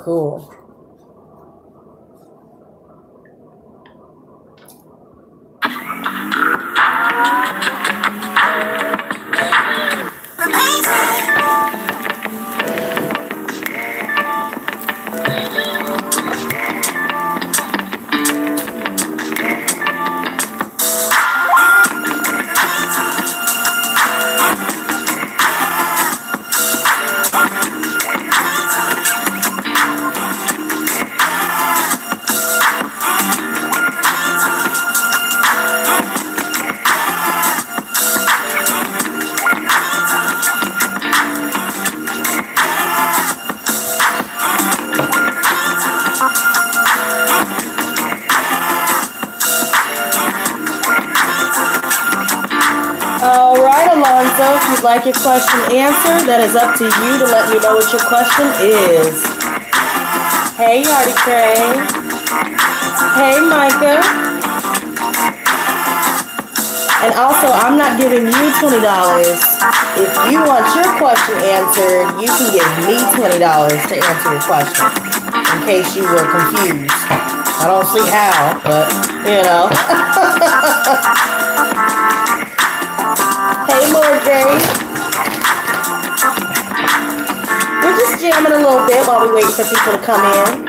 Cool. If you'd like your question answered, that is up to you to let me know what your question is. Hey, Yardy Cray. Hey, Micah. And also, I'm not giving you $20. If you want your question answered, you can give me $20 to answer your question, in case you were confused. I don't see how, but, you know. Hey, Lord Gray. We're just jamming a little bit while we wait for people to come in.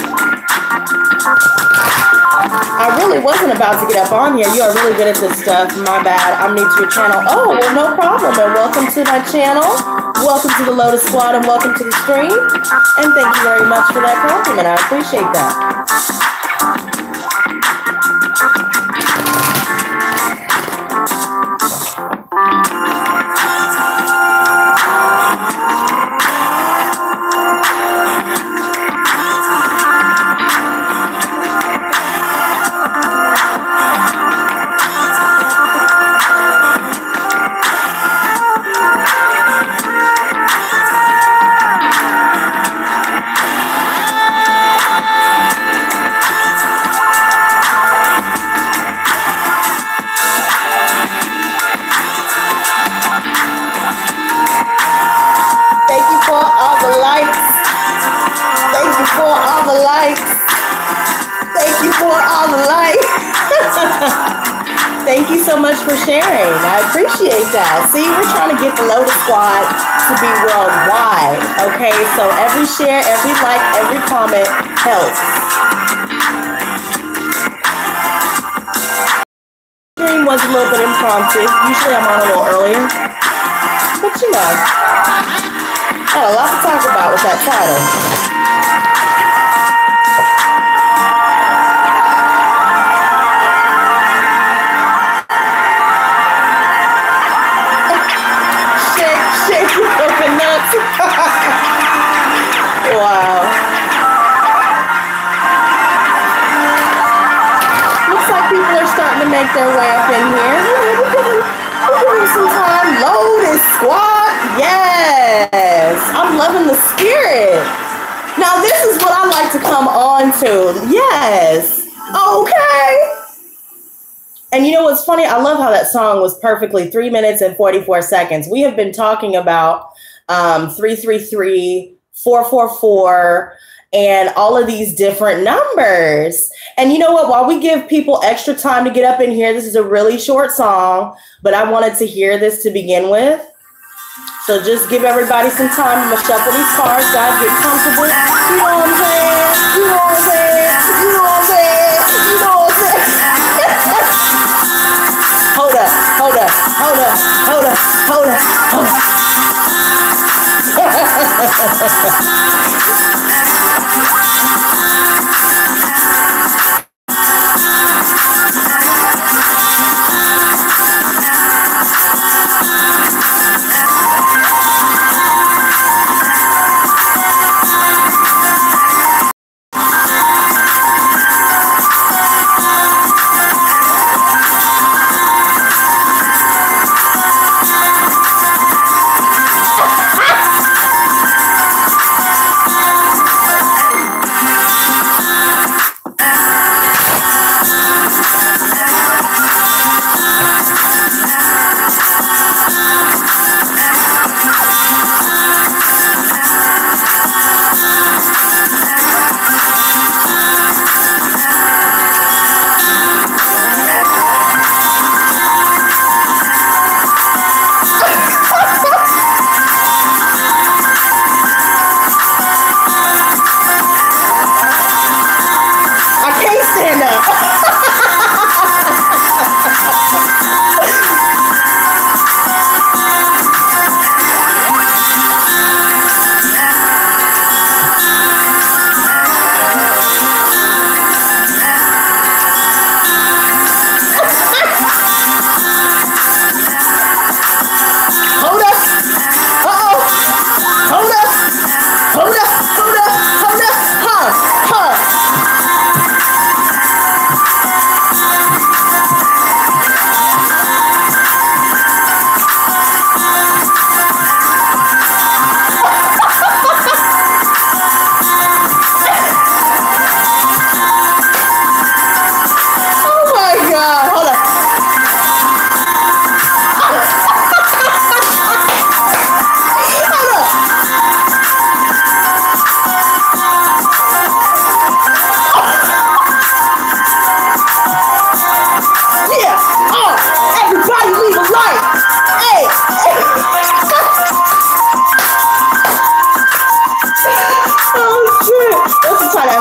I really wasn't about to get up on here. You are really good at this stuff. My bad. I'm new to your channel. Oh, well, no problem. And welcome to my channel. Welcome to the Lotus Squad and welcome to the stream. And thank you very much for that compliment. I appreciate that. Thank you so much for sharing. I appreciate that. See, we're trying to get the Lotus Squad to be worldwide. Okay, so every share, every like, every comment helps. Stream was a little bit impromptu. Usually I'm on a little earlier. But you know, I had a lot to talk about with that title. Wow. Looks like people are starting to make their way up in here. We're giving some time. Lotus Squad. Yes. I'm loving the spirit. Now this is what I like to come on to. Yes. Okay. And you know what's funny? I love how that song was perfectly 3 minutes and 44 seconds. We have been talking about 333, 444, and all of these different numbers. And you know what? While we give people extra time to get up in here, this is a really short song, but I wanted to hear this to begin with. So just give everybody some time. I'm going to shuffle these cards. Guys, get comfortable. You know what I'm saying? You know what I'm saying? You know what I'm saying? You know what I'm saying? Hold up, hold up, hold up, hold up, hold up, hold up.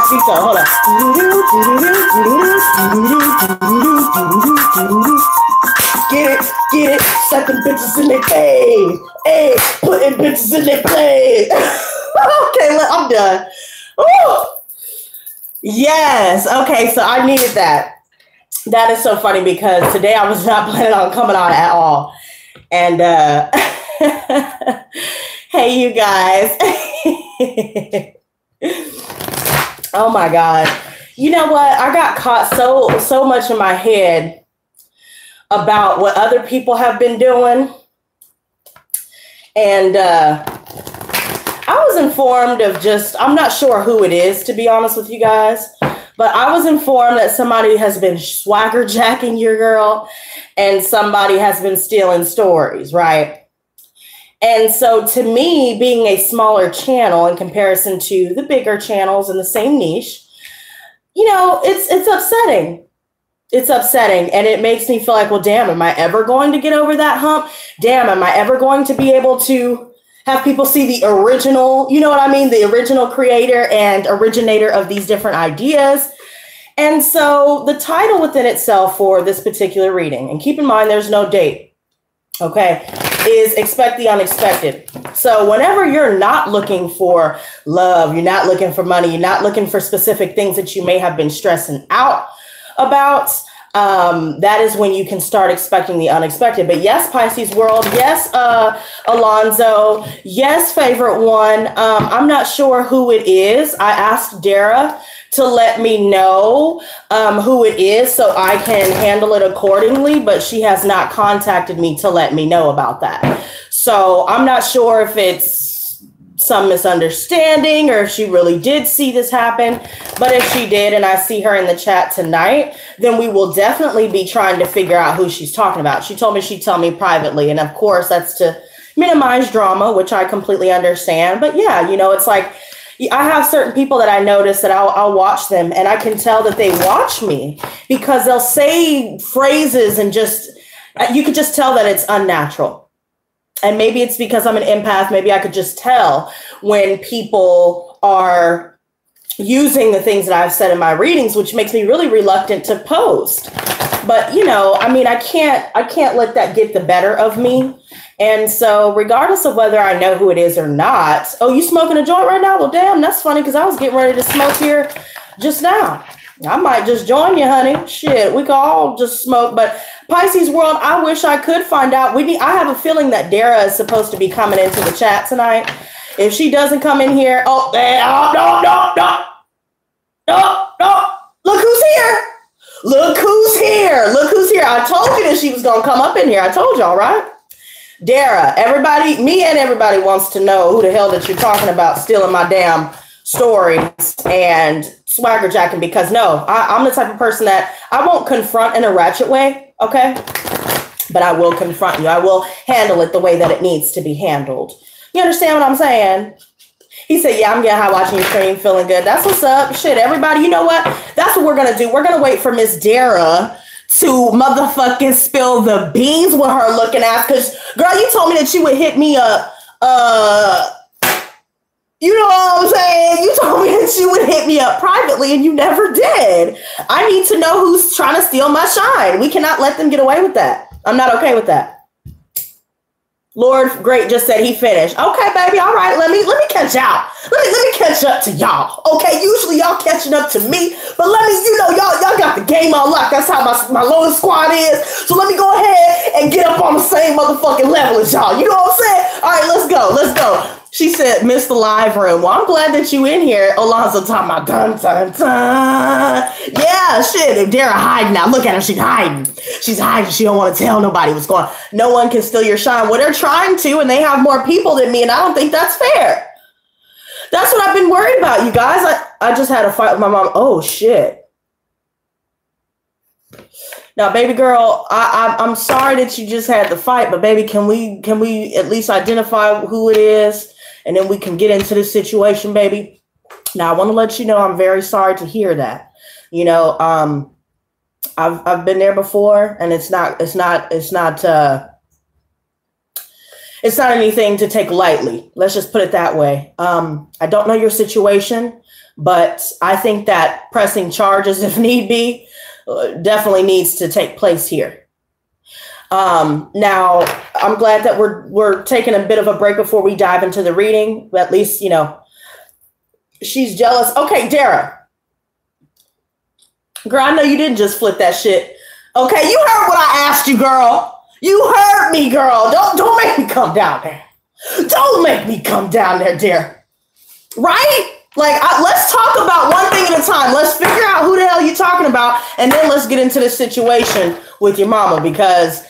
Despacito. Hold on. Get it. Sucking bitches in their face. Hey, putting bitches in their place. Okay, I'm done. Ooh. Yes. Okay, so I needed that. That is so funny because today I was not planning on coming on at all. And hey, you guys. Oh my God. You know what? I got caught so much in my head about what other people have been doing. And I was informed of I'm not sure who it is, to be honest with you guys, but I was informed that somebody has been swagger jacking your girl and somebody has been stealing stories, right? And so to me, being a smaller channel in comparison to the bigger channels in the same niche, you know, it's upsetting. It's upsetting. And it makes me feel like, well, damn, am I ever going to get over that hump? Damn, am I ever going to be able to have people see the original, you know what I mean? The original creator and originator of these different ideas. And so the title within itself for this particular reading, and keep in mind, there's no date, okay, is Expect the Unexpected. So whenever you're not looking for love, you're not looking for money, you're not looking for specific things that you may have been stressing out about, that is when you can start expecting the unexpected. But yes, Pisces world, yes, Alonzo, yes, favorite one. I'm not sure who it is. I asked Dara to let me know who it is so I can handle it accordingly, but she has not contacted me to let me know about that. So I'm not sure if it's some misunderstanding or if she really did see this happen. But if she did, and I see her in the chat tonight, then we will definitely be trying to figure out who she's talking about. She told me she'd tell me privately. And of course, that's to minimize drama, which I completely understand. But yeah, you know, it's like, I have certain people that I notice that I'll watch them and I can tell that they watch me because they'll say phrases and you could just tell that it's unnatural. And maybe it's because I'm an empath. Maybe I could just tell when people are using the things that I've said in my readings, which makes me really reluctant to post. But, you know, I mean, I can't let that get the better of me. And so regardless of whether I know who it is or not, oh, you smoking a joint right now? Well, damn, that's funny because I was getting ready to smoke here just now. I might just join you, honey. Shit, we could all just smoke. But Pisces world, I wish I could find out. I have a feeling that Dara is supposed to be coming into the chat tonight. If she doesn't come in here, no. Look who's here. Look who's here. Look who's here. I told you that she was going to come up in here. I told y'all, right? Dara, everybody, me and everybody wants to know who the hell that you're talking about stealing my damn stories and swagger jacking, because no, I'm the type of person that I won't confront in a ratchet way, okay? But I will confront you. I will handle it the way that it needs to be handled. You understand what I'm saying? He said, yeah, I'm getting high watching your stream, feeling good. That's what's up. Shit, everybody, you know what? That's what we're going to do. We're going to wait for Miss Dara to motherfucking spill the beans with her looking ass. Because, girl, you told me that you would hit me up. You know what I'm saying? You told me that you would hit me up privately and you never did. I need to know who's trying to steal my shine. We cannot let them get away with that. I'm not okay with that. Lord Great just said he finished. Okay, baby. All right. Let me catch out. Let me catch up to y'all. Okay. Usually y'all catching up to me, but let me, y'all got the game on lock. That's how my Lotus Squad is. So let me go ahead and get up on the same motherfucking level as y'all. You know what I'm saying? All right, let's go. Let's go. She said, miss the live room. Well, I'm glad that you in here. Alonzo talking about dun, dun, dun. Yeah, shit. If Dara hiding now, look at her. She's hiding. She's hiding. She don't want to tell nobody what's going on. No one can steal your shine. Well, they're trying to, and they have more people than me, and I don't think that's fair. That's what I've been worried about, you guys. I just had a fight with my mom. Oh, shit. Now, baby girl, I'm sorry that you just had the fight, but baby, can we at least identify who it is? And then we can get into this situation, baby. Now, I want to let you know I'm very sorry to hear that. You know, I've been there before, and it's not it's not anything to take lightly. Let's just put it that way. I don't know your situation, but I think that pressing charges, if need be, definitely needs to take place here. Now, I'm glad that we're taking a bit of a break before we dive into the reading. At least, you know, she's jealous. Okay, Dara. Girl, I know you didn't just flip that shit. Okay, you heard what I asked you, girl. You heard me, girl. Don't make me come down there. Don't make me come down there, dear. Right? Like, let's talk about one thing at a time. Let's figure out who the hell you're talking about, and then let's get into this situation with your mama because,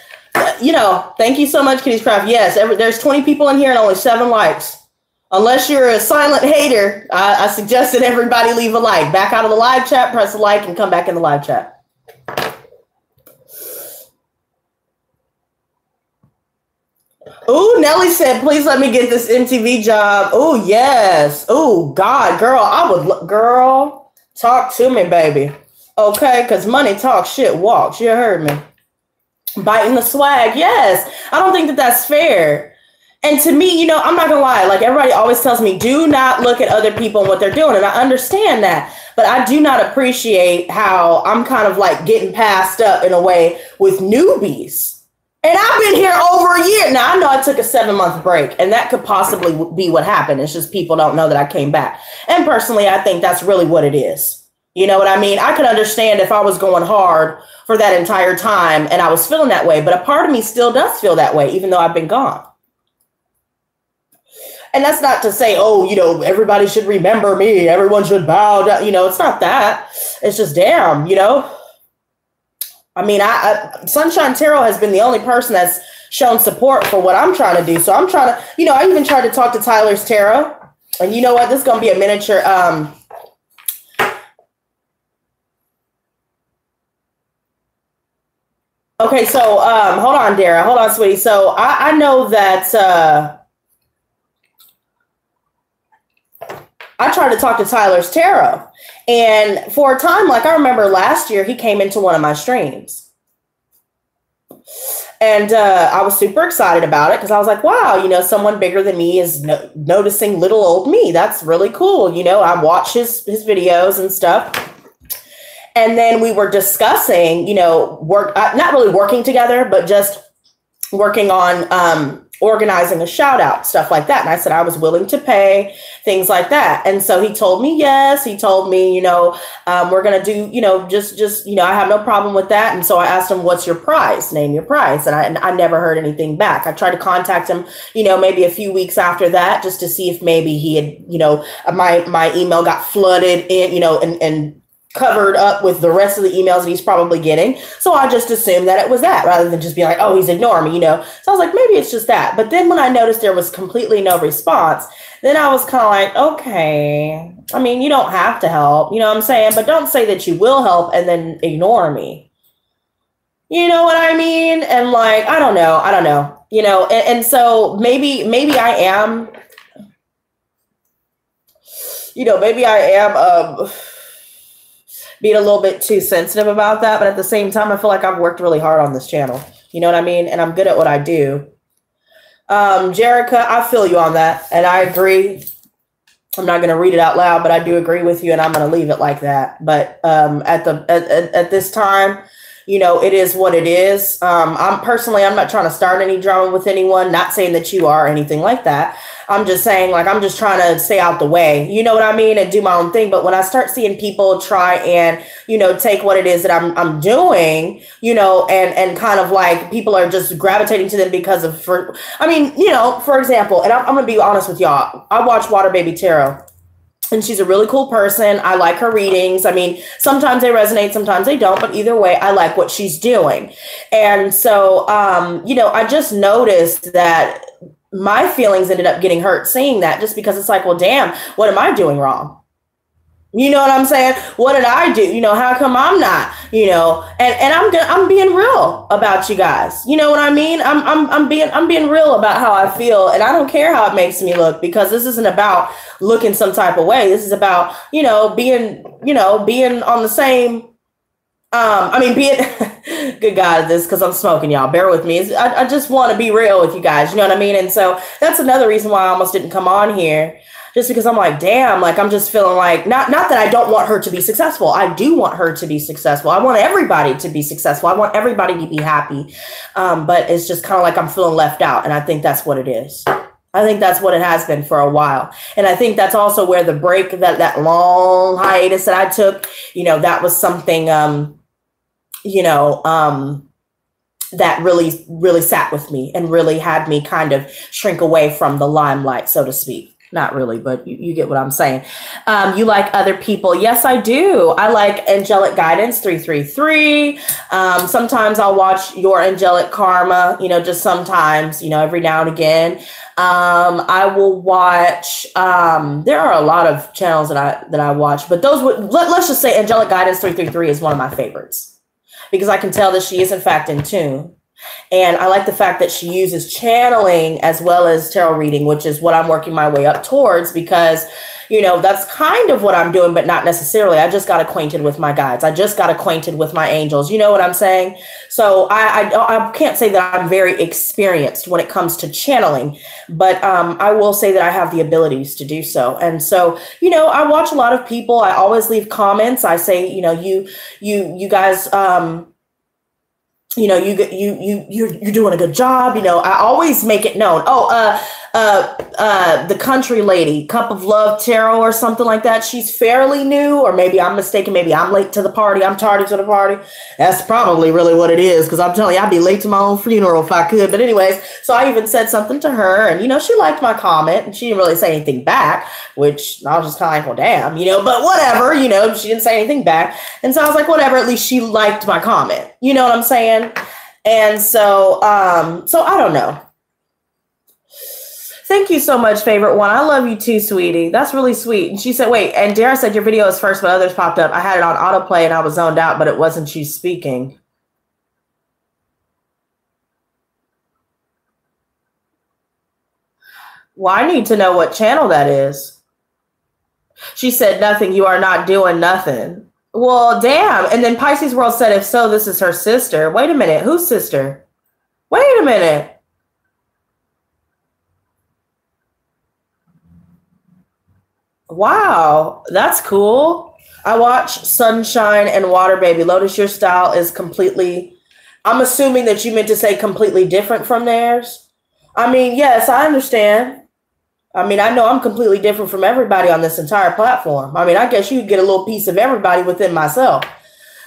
you know, thank you so much, Kitty's Craft. Yes, there's 20 people in here and only 7 likes. Unless you're a silent hater, I suggested everybody leave a like. Back out of the live chat, press a like, and come back in the live chat. Ooh, Nelly said, please let me get this MTV job. Ooh, yes. Ooh, God, girl, girl, talk to me, baby. Okay, because money talks, shit walks. You heard me. Biting the swag, yes. I don't think that that's fair. And to me, you know, I'm not going to lie. Like, everybody always tells me, do not look at other people and what they're doing. And I understand that. But I do not appreciate how I'm kind of like getting passed up in a way with newbies. And I've been here over a year. Now, I know I took a 7-month break, and that could possibly be what happened. It's just people don't know that I came back. And personally, I think that's really what it is. You know what I mean? I could understand if I was going hard for that entire time and I was feeling that way. But a part of me still does feel that way, even though I've been gone. And that's not to say, oh, you know, everybody should remember me. Everyone should bow down. You know, it's not that. It's just, damn, you know. I mean, Sunshine Tarot has been the only person that's shown support for what I'm trying to do. So I'm trying to, you know, I even tried to talk to Tyler's Tarot. And you know what? This is going to be a miniature. Okay, so hold on, Dara. Hold on, sweetie. So I know that I tried to talk to Tyler's Tarot. And for a time, like I remember last year, he came into one of my streams. And I was super excited about it because I was like, wow, you know, someone bigger than me is noticing little old me. That's really cool. You know, I watch his videos and stuff. And then we were discussing, you know, not really working together, but just working on organizing a shout out, stuff like that. And I said I was willing to pay, things like that. And so he told me yes. He told me, you know, we're going to do, you know, just, you know, I have no problem with that. And so I asked him, what's your price? Name your price. And I never heard anything back. I tried to contact him, you know, maybe a few weeks after that, just to see if maybe he had, you know, my email got flooded in, you know, and covered up with the rest of the emails that he's probably getting. So I just assumed that it was that rather than just be like, oh, he's ignoring me, you know? So I was like, maybe it's just that. But then when I noticed there was completely no response, then I was kind of like, okay, I mean, you don't have to help, you know what I'm saying? But don't say that you will help and then ignore me. You know what I mean? And like, I don't know, you know? And so maybe I am, you know, maybe I am, being a little bit too sensitive about that. But at the same time, I feel like I've worked really hard on this channel. You know what I mean? And I'm good at what I do. Jerica, I feel you on that. And I agree. I'm not going to read it out loud, but I do agree with you. And I'm going to leave it like that. But at this time, you know, it is what it is. I'm not trying to start any drama with anyone. Not saying that you are or anything like that. I'm just saying, like, I'm just trying to stay out the way, you know what I mean, and do my own thing. But when I start seeing people try and, you know, take what it is that I'm doing, you know, and kind of like people are just gravitating to them because of, I mean, you know, for example, and I'm going to be honest with y'all. I watch Water Baby Tarot. And she's a really cool person. I like her readings. I mean, sometimes they resonate, sometimes they don't. But either way, I like what she's doing. And so, you know, I just noticed that my feelings ended up getting hurt seeing that, just because it's like, well, damn, what am I doing wrong? You know what I'm saying? What did I do? You know, how come I'm not, you know, and I'm being real about you guys. You know what I mean? I'm being real about how I feel, and I don't care how it makes me look, because this isn't about looking some type of way. This is about, being on the same, being Good God, this because I'm smoking, y'all. Bear with me. I just want to be real with you guys. You know what I mean? And so that's another reason why I almost didn't come on here. Just because I'm like, damn, like I'm just feeling like, not that I don't want her to be successful. I do want her to be successful. I want everybody to be successful. I want everybody to be happy. But it's just kind of like I'm feeling left out. And I think that's what it is. I think that's what it has been for a while. And I think that's also where the break, that long hiatus that I took, you know, that was something, that really sat with me and really had me kind of shrink away from the limelight, so to speak. Not really, but you get what I'm saying. You like other people. Yes, I do. I like Angelic Guidance 333. Sometimes I'll watch Your Angelic Karma, you know, just sometimes, you know, every now and again. I will watch, there are a lot of channels that I watch, but those would, let's just say Angelic Guidance 333 is one of my favorites because I can tell that she is in fact in tune. And I like the fact that she uses channeling as well as tarot reading, which is what I'm working my way up towards because, you know, that's kind of what I'm doing, but not necessarily. I just got acquainted with my guides. I just got acquainted with my angels. You know what I'm saying? So I can't say that I'm very experienced when it comes to channeling, but I will say that I have the abilities to do so. And so, you know, I watch a lot of people. I always leave comments. I say, you know, you guys, you know, you're doing a good job. You know, I always make it known. The country lady, Cup of Love Tarot or something like that. She's fairly new, or maybe I'm mistaken. Maybe I'm late to the party. I'm tardy to the party. That's probably really what it is. Because I'm telling you, I'd be late to my own funeral if I could. But anyways, so I even said something to her and, you know, she liked my comment and she didn't really say anything back, which I was just kind of like, well, damn, you know, but whatever, you know, she didn't say anything back. And so I was like, whatever, at least she liked my comment. You know what I'm saying? And so, so I don't know. Thank you so much, favorite one. I love you too, sweetie. That's really sweet. And she said, wait, and Dara said your video is first, but others popped up. I had it on autoplay and I was zoned out, but it wasn't you speaking. Well, I need to know what channel that is. She said nothing. You are not doing nothing. Well, damn. And then Pisces World said, if so, this is her sister. Wait a minute. Whose sister? Wait a minute. Wow, that's cool. I watch Sunshine and Water Baby. Lotus, your style is completely, I'm assuming that you meant to say completely different from theirs. I mean, yes, I understand. I mean, I know I'm completely different from everybody on this entire platform. I mean, I guess you could get a little piece of everybody within myself.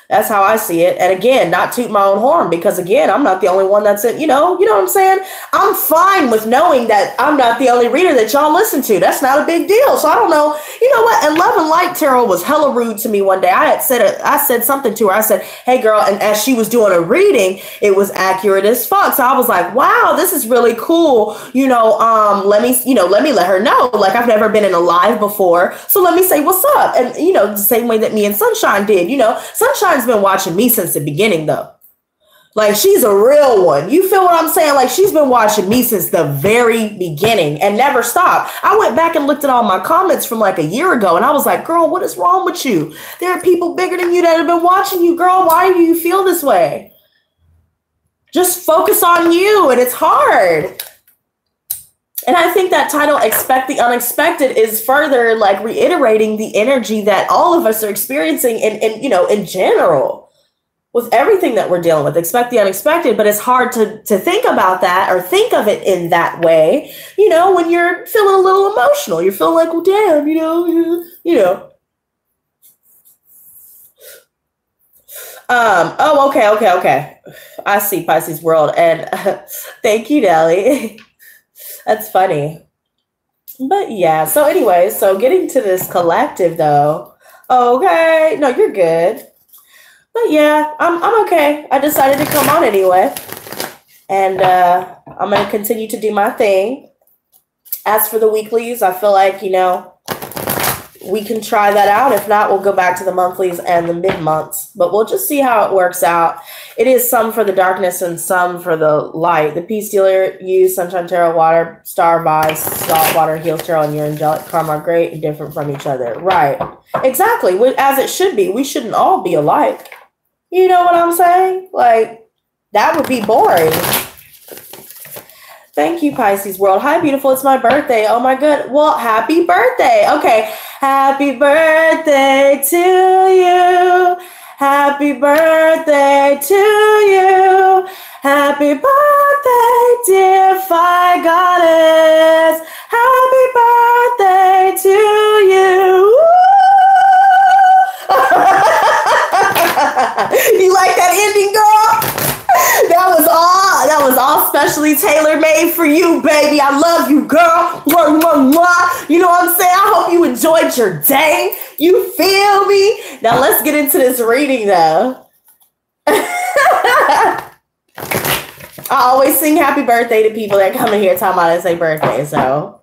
That's how I see it. And again, not toot my own horn because again, I'm not the only one that's in, you know what I'm saying? I'm fine with knowing that I'm not the only reader that y'all listen to. That's not a big deal. So I don't know. You know what? And Love and Light Tarot was hella rude to me one day. I said something to her. I said, hey girl. And as she was doing a reading, it was accurate as fuck. So I was like, wow, this is really cool. You know, let me let her know. Like I've never been in a live before. So let me say, what's up? And you know, the same way that me and Sunshine did, you know, Sunshine's been watching me since the beginning though. Like she's a real one. You feel what I'm saying? Like she's been watching me since the very beginning and never stopped. I went back and looked at all my comments from like a year ago and I was like, girl, what is wrong with you? There are people bigger than you that have been watching you, girl. Why do you feel this way? Just focus on you. And it's hard. And I think that title, Expect the Unexpected, is further like reiterating the energy that all of us are experiencing in general with everything that we're dealing with. Expect the unexpected, but it's hard to think about that or think of it in that way, you know, when you're feeling a little emotional. You're feeling like, well, damn, you know. Oh, okay. I see Pisces World. And thank you, Nelly. That's funny. But yeah, so anyway, so getting to this collective though. Okay, no, you're good. But yeah, I'm okay. I decided to come on anyway. And I'm going to continue to do my thing. As for the weeklies, I feel like, you know, we can try that out. If not, we'll go back to the monthlies and the mid-months. But we'll just see how it works out. It is some for the darkness and some for the light. The Peace Dealer, You, Sunshine Tarot, Water, Star Vibes, Saltwater, Heals Tarot, and Your Angelic Karma are great and different from each other. Right. Exactly. As it should be. We shouldn't all be alike. You know what I'm saying? Like, that would be boring. Thank you, Pisces World. Hi, beautiful. It's my birthday. Oh, my good. Well, happy birthday. Okay. Happy birthday to you. Happy birthday to you. Happy birthday, dear Phi Goddess. Happy birthday to you. You like that ending, girl? That was all specially tailor-made for you, baby. I love you, girl. Mwah, mwah, mwah. You know what I'm saying? I hope you enjoyed your day. You feel me? Now let's get into this reading, though. I always sing happy birthday to people that come in here talking about it's their birthday, so.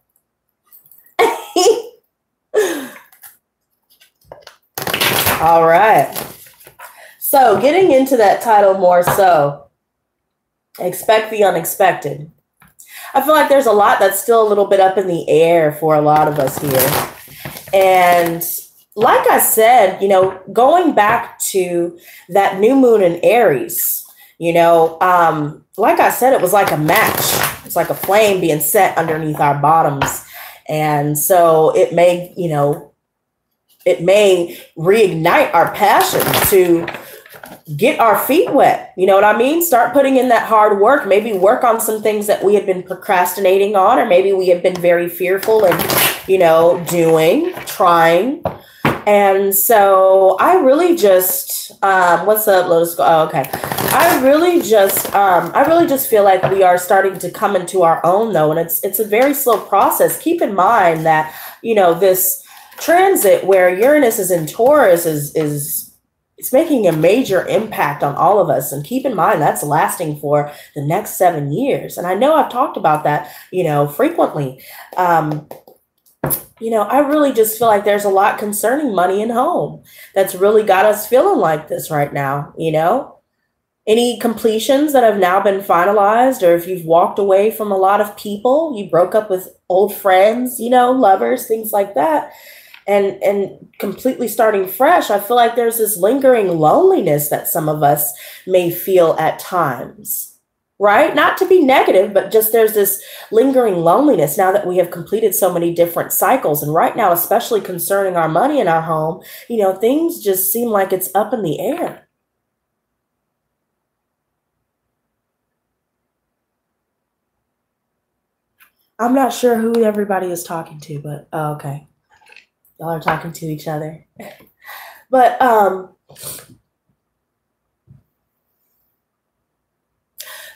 All right. So getting into that title more so. Expect the unexpected. I feel like there's a lot that's still a little bit up in the air for a lot of us here. And like I said, you know, going back to that new moon in Aries, you know, like I said, it was like a match. It's like a flame being set underneath our bottoms. And so it may, you know, it may reignite our passion to get our feet wet. You know what I mean? Start putting in that hard work, maybe work on some things that we had been procrastinating on, or maybe we have been very fearful and, you know, trying. And so I really just, what's up, Lotus Squad? Oh, okay. I really just feel like we are starting to come into our own though. And it's a very slow process. Keep in mind that, you know, this transit where Uranus is in Taurus it's making a major impact on all of us. And keep in mind, that's lasting for the next 7 years. And I know I've talked about that, you know, frequently. You know, I really just feel like there's a lot concerning money and home that's really got us feeling like this right now, you know? Any completions that have now been finalized, or if you've walked away from a lot of people, you broke up with old friends, you know, lovers, things like that. And completely starting fresh, I feel like there's this lingering loneliness that some of us may feel at times, right? Not to be negative, but just there's this lingering loneliness now that we have completed so many different cycles. And right now, especially concerning our money and our home, you know, things just seem like it's up in the air. I'm not sure who everybody is talking to, but oh, okay. Y'all are talking to each other. But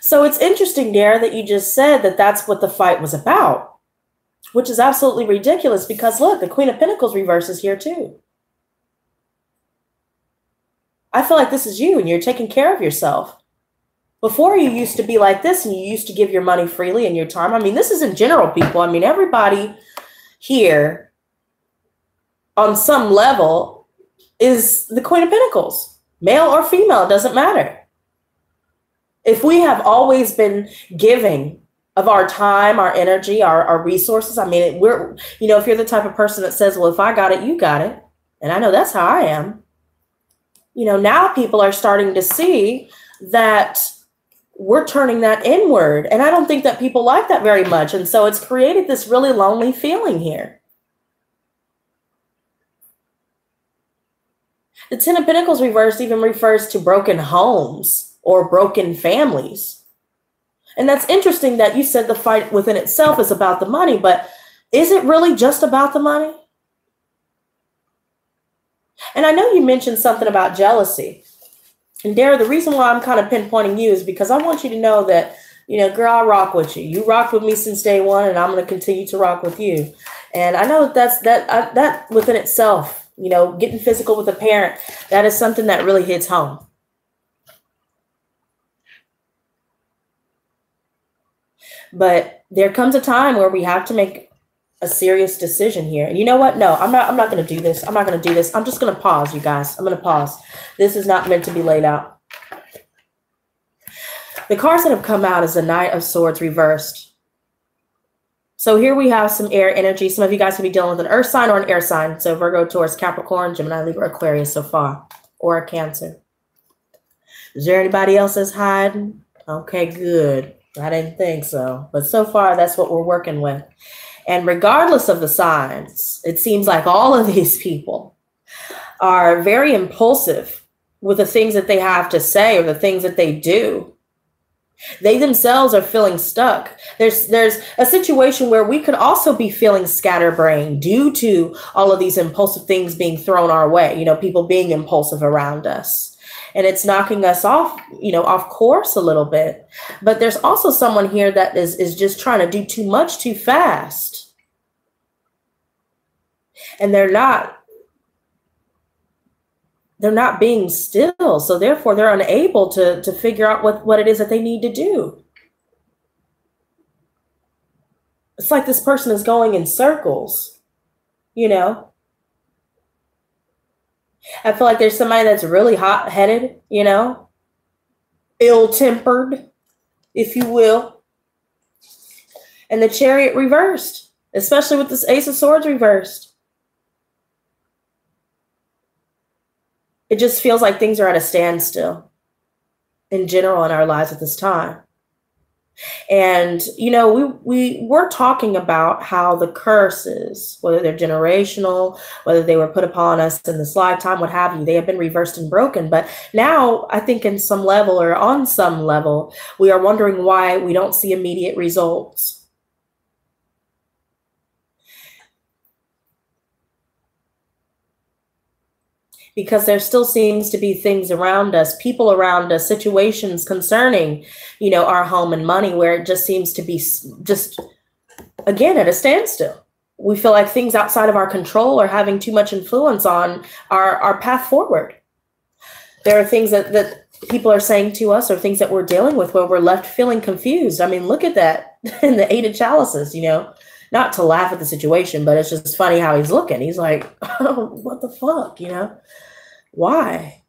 so it's interesting, Dara, that you just said that that's what the fight was about, which is absolutely ridiculous because look, the Queen of Pentacles reverse is here too. I feel like this is you and you're taking care of yourself. Before you used to be like this and you used to give your money freely and your time. I mean, this is in general, people. I mean, everybody here on some level is the Queen of Pentacles, male or female, it doesn't matter. If we have always been giving of our time, our energy, our resources, I mean, we're, you know, if you're the type of person that says, well, if I got it, you got it. And I know that's how I am. You know, now people are starting to see that we're turning that inward. And I don't think that people like that very much. And so it's created this really lonely feeling here. The Ten of Pentacles reversed even refers to broken homes or broken families. And that's interesting that you said the fight within itself is about the money, but is it really just about the money? And I know you mentioned something about jealousy. And Dara, the reason why I'm kind of pinpointing you is because I want you to know that, you know, girl, I rock with you. You rocked with me since day one, and I'm going to continue to rock with you. And I know that within itself, you know, getting physical with a parent, that is something that really hits home. But there comes a time where we have to make a serious decision here. And you know what? No, I'm not going to do this. I'm not going to do this. I'm just going to pause, you guys. I'm going to pause. This is not meant to be laid out. The cards that have come out is the Knight of Swords reversed. So here we have some air energy. Some of you guys can be dealing with an earth sign or an air sign. So Virgo, Taurus, Capricorn, Gemini, Libra, Aquarius so far, or a Cancer. Is there anybody else that's hiding? Okay, good. I didn't think so. But so far, that's what we're working with. And regardless of the signs, it seems like all of these people are very impulsive with the things that they have to say or the things that they do. They themselves are feeling stuck. There's a situation where we could also be feeling scatterbrained due to all of these impulsive things being thrown our way, you know, people being impulsive around us. And it's knocking us off, you know, off course a little bit. But there's also someone here that is just trying to do too much too fast. And they're not being still. So therefore, they're unable to figure out what it is that they need to do. It's like this person is going in circles, you know. I feel like there's somebody that's really hot-headed, you know, ill-tempered, if you will. And the Chariot reversed, especially with this Ace of Swords reversed. It just feels like things are at a standstill in general in our lives at this time. And, you know, we're talking about how the curses, whether they're generational, whether they were put upon us in this lifetime, what have you, they have been reversed and broken. But now I think in some level or on some level, we are wondering why we don't see immediate results. Because there still seems to be things around us, people around us, situations concerning, you know, our home and money, where it just seems to be just, again, at a standstill. We feel like things outside of our control are having too much influence on our path forward. There are things that people are saying to us or things that we're dealing with where we're left feeling confused. I mean, look at that in the Eight of Chalices, you know, not to laugh at the situation, but it's just funny how he's looking. He's like, oh, what the fuck, you know? Why?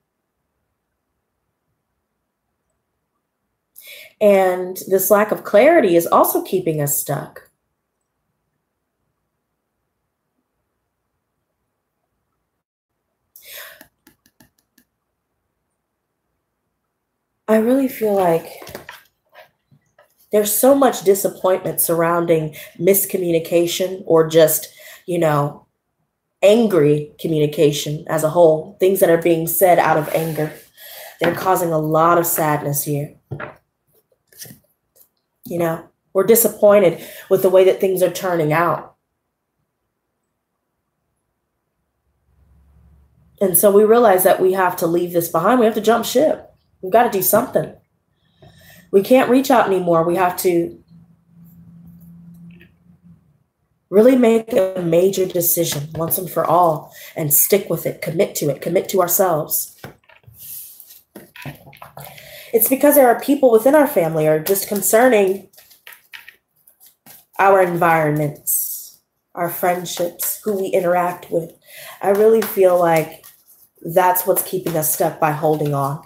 And this lack of clarity is also keeping us stuck. I really feel like there's so much disappointment surrounding miscommunication or just, you know, angry communication as a whole, things that are being said out of anger. They're causing a lot of sadness here. You know, we're disappointed with the way that things are turning out. And so we realize that we have to leave this behind. We have to jump ship. We've got to do something. We can't reach out anymore. We have to really make a major decision once and for all and stick with it, commit to ourselves. It's because there are people within our family or just concerning our environments, our friendships, who we interact with. I really feel like that's what's keeping us stuck by holding on.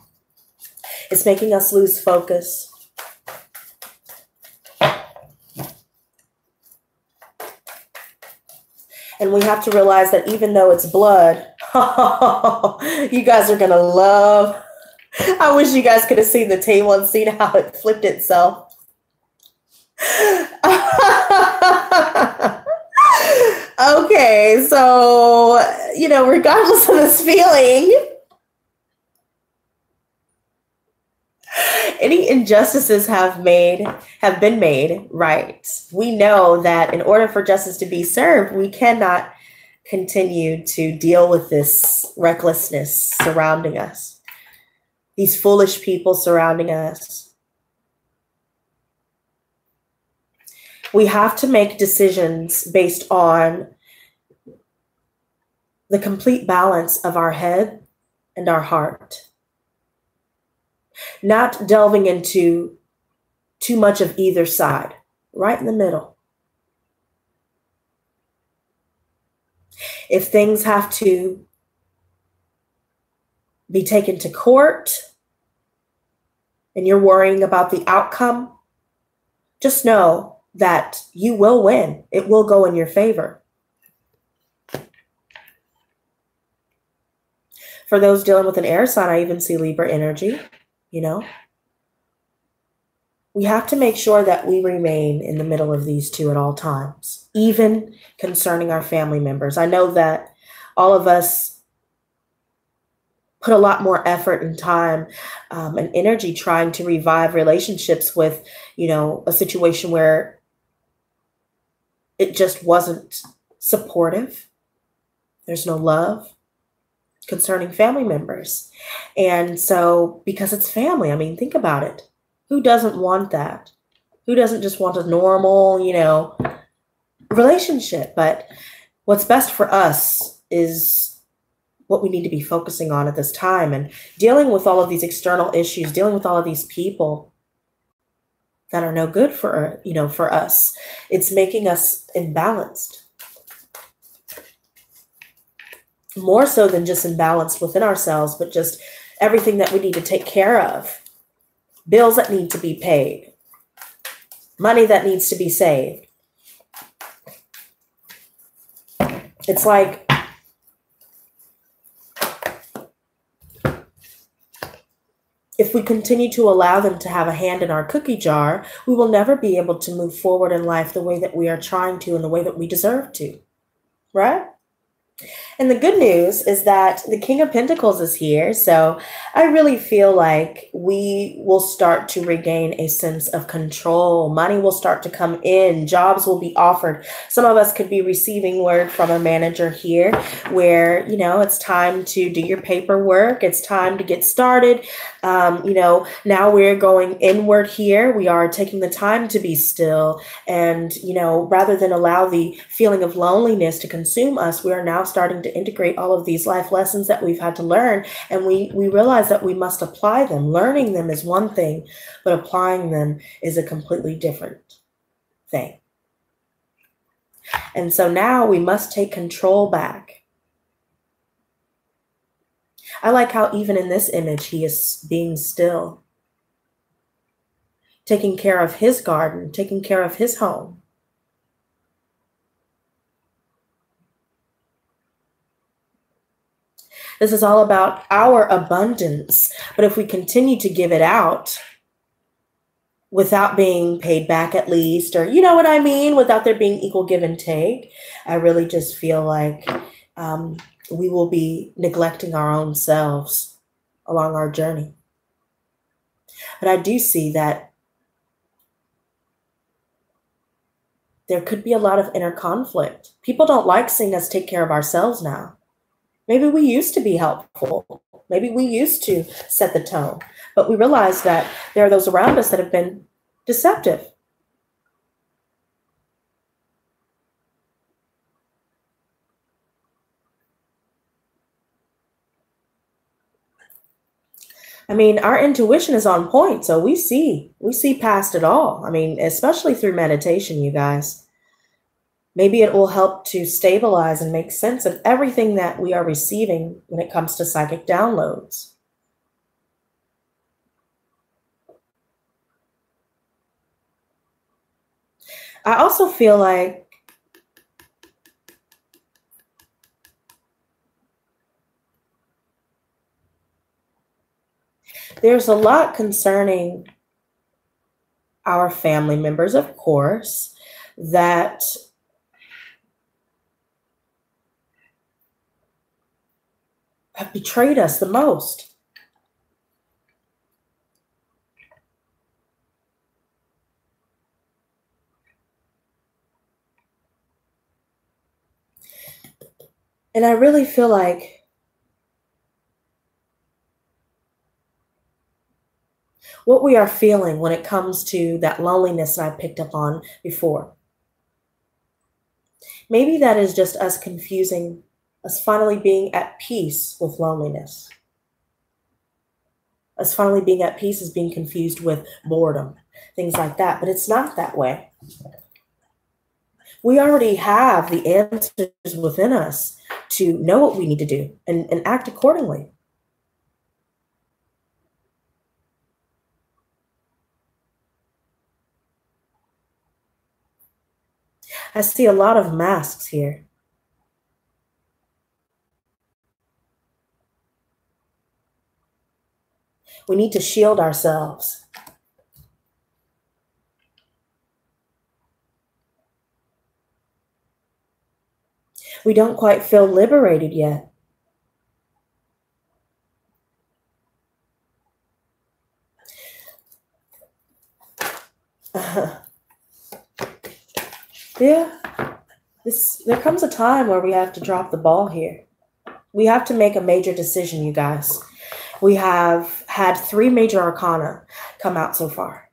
It's making us lose focus. And we have to realize that even though it's blood, you guys are going to love. I wish you guys could have seen the table and seen how it flipped itself. Okay, so, you know, regardless of this feeling, any injustices have been made right. We know that in order for justice to be served, we cannot continue to deal with this recklessness surrounding us, these foolish people surrounding us. We have to make decisions based on the complete balance of our head and our heart. Not delving into too much of either side, right in the middle. If things have to be taken to court and you're worrying about the outcome, just know that you will win. It will go in your favor. For those dealing with an air sign, I even see Libra energy. you know? We have to make sure that we remain in the middle of these two at all times, even concerning our family members. I know that all of us put a lot more effort and time and energy trying to revive relationships with, you know, a situation where it just wasn't supportive. There's no love concerning family members. And so, because it's family, I mean, think about it. Who doesn't want that? Who doesn't just want a normal, you know, relationship? But what's best for us is what we need to be focusing on at this time, and dealing with all of these external issues, dealing with all of these people that are no good for, you know, for us. It's making us imbalanced. More so than just imbalanced within ourselves, but just everything that we need to take care of. Bills that need to be paid. Money that needs to be saved. It's like if we continue to allow them to have a hand in our cookie jar, we will never be able to move forward in life the way that we are trying to and the way that we deserve to. Right? And the good news is that the King of Pentacles is here. So I really feel like we will start to regain a sense of control. Money will start to come in. Jobs will be offered. Some of us could be receiving word from a manager here where, you know, it's time to do your paperwork. It's time to get started. You know, now we're going inward here. We are taking the time to be still. And, you know, rather than allow the feeling of loneliness to consume us, we are now starting to integrate all of these life lessons that we've had to learn. And we realize that we must apply them. Learning them is one thing, but applying them is a completely different thing. And so now we must take control back. I like how even in this image, he is being still, taking care of his garden, taking care of his home. This is all about our abundance. But if we continue to give it out without being paid back at least, or you know what I mean, without there being equal give and take, I really just feel like we will be neglecting our own selves along our journey. But I do see that there could be a lot of inner conflict. People don't like seeing us take care of ourselves now. Maybe we used to be helpful. Maybe we used to set the tone. But we realize that there are those around us that have been deceptive. I mean, our intuition is on point, so we see past it all. I mean, especially through meditation, you guys. Maybe it will help to stabilize and make sense of everything that we are receiving when it comes to psychic downloads. I also feel like there's a lot concerning our family members, of course, that have betrayed us the most. And I really feel like what we are feeling when it comes to that loneliness that I picked up on before, maybe that is just us confusing, us finally being at peace with loneliness. Us finally being at peace is being confused with boredom, things like that. But it's not that way. We already have the answers within us to know what we need to do and act accordingly. I see a lot of masks here. We need to shield ourselves. We don't quite feel liberated yet. Yeah. There comes a time where we have to drop the ball here. We have to make a major decision, you guys. We have had 3 major arcana come out so far.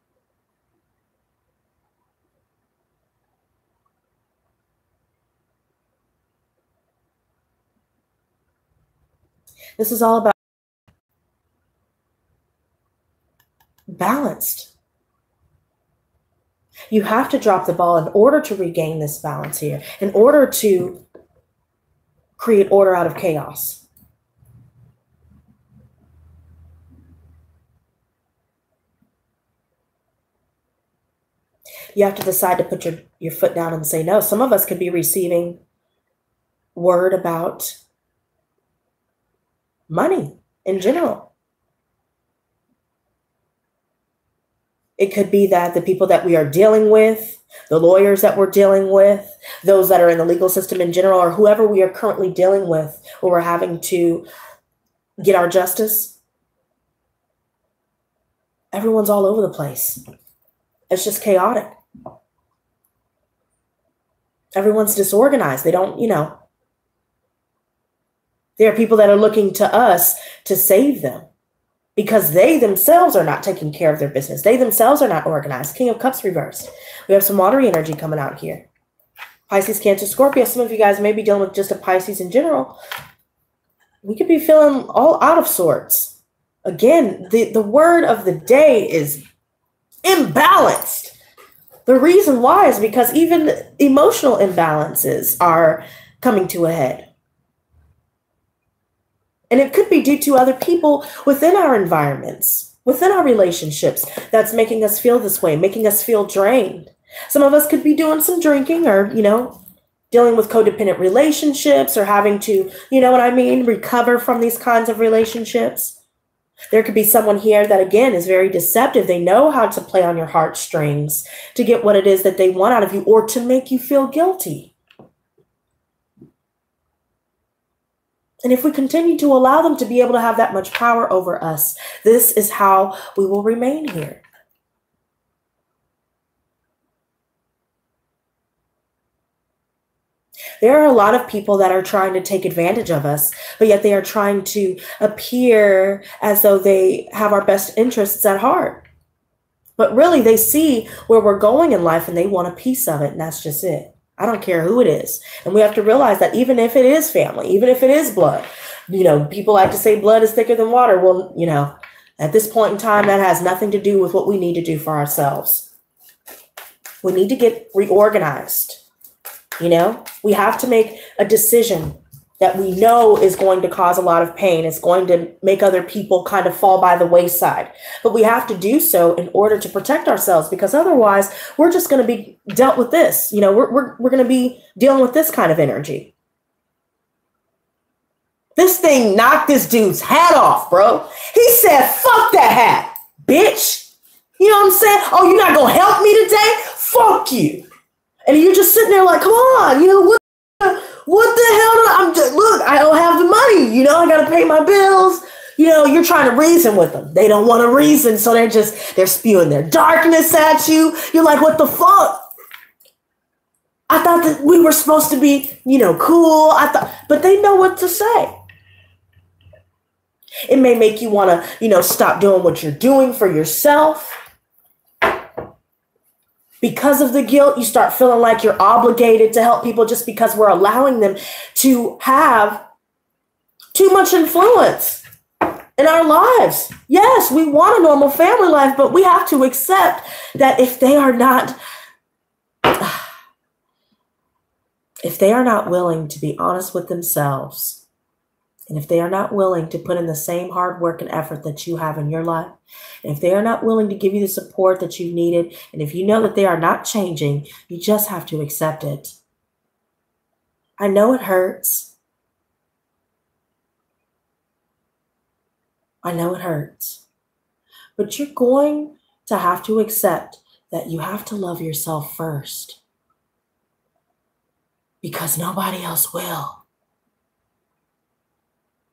This is all about balanced. You have to drop the ball in order to regain this balance here, in order to create order out of chaos. You have to decide to put your foot down and say no. Some of us could be receiving word about money in general. It could be that the people that we are dealing with, the lawyers that we're dealing with, those that are in the legal system in general, or whoever we are currently dealing with, where we're having to get our justice. Everyone's all over the place. It's just chaotic. Everyone's disorganized. They don't, there are people that are looking to us to save them because they themselves are not taking care of their business. They themselves are not organized. King of Cups reversed. We have some watery energy coming out here. Pisces, Cancer, Scorpio. Some of you guys may be dealing with just a Pisces in general. We could be feeling all out of sorts. Again, the word of the day is imbalanced. The reason why is because even emotional imbalances are coming to a head. And it could be due to other people within our environments, within our relationships, that's making us feel this way, making us feel drained. Some of us could be doing some drinking or, dealing with codependent relationships or having to, recover from these kinds of relationships. There could be someone here that, again, is very deceptive. They know how to play on your heartstrings to get what it is that they want out of you or to make you feel guilty. And if we continue to allow them to be able to have that much power over us, this is how we will remain here. There are a lot of people that are trying to take advantage of us, but yet they are trying to appear as though they have our best interests at heart. But really, they see where we're going in life and they want a piece of it, and that's just it. I don't care who it is. And we have to realize that even if it is family, even if it is blood, people like to say blood is thicker than water. Well, at this point in time, that has nothing to do with what we need to do for ourselves. We need to get reorganized. We have to make a decision that we know is going to cause a lot of pain. It's going to make other people kind of fall by the wayside. But we have to do so in order to protect ourselves, because otherwise we're just going to be dealt with this. We're going to be dealing with this kind of energy. This thing knocked this dude's hat off, bro. He said, fuck that hat, bitch. You know what I'm saying? Oh, you're not going to help me today? Fuck you. And you're just sitting there like, come on, what the hell? Look, I don't have the money. I got to pay my bills. You're trying to reason with them. They don't want to reason. So they're spewing their darkness at you. You're like, what the fuck? I thought that we were supposed to be, cool. But they know what to say. It may make you want to, stop doing what you're doing for yourself. Because of the guilt, you start feeling like you're obligated to help people just because we're allowing them to have too much influence in our lives. Yes, we want a normal family life, but we have to accept that if they are not willing to be honest with themselves, and if they are not willing to put in the same hard work and effort that you have in your life, and if they are not willing to give you the support that you've needed, and if you know that they are not changing, you just have to accept it. I know it hurts. I know it hurts. But you're going to have to accept that you have to love yourself first, because nobody else will.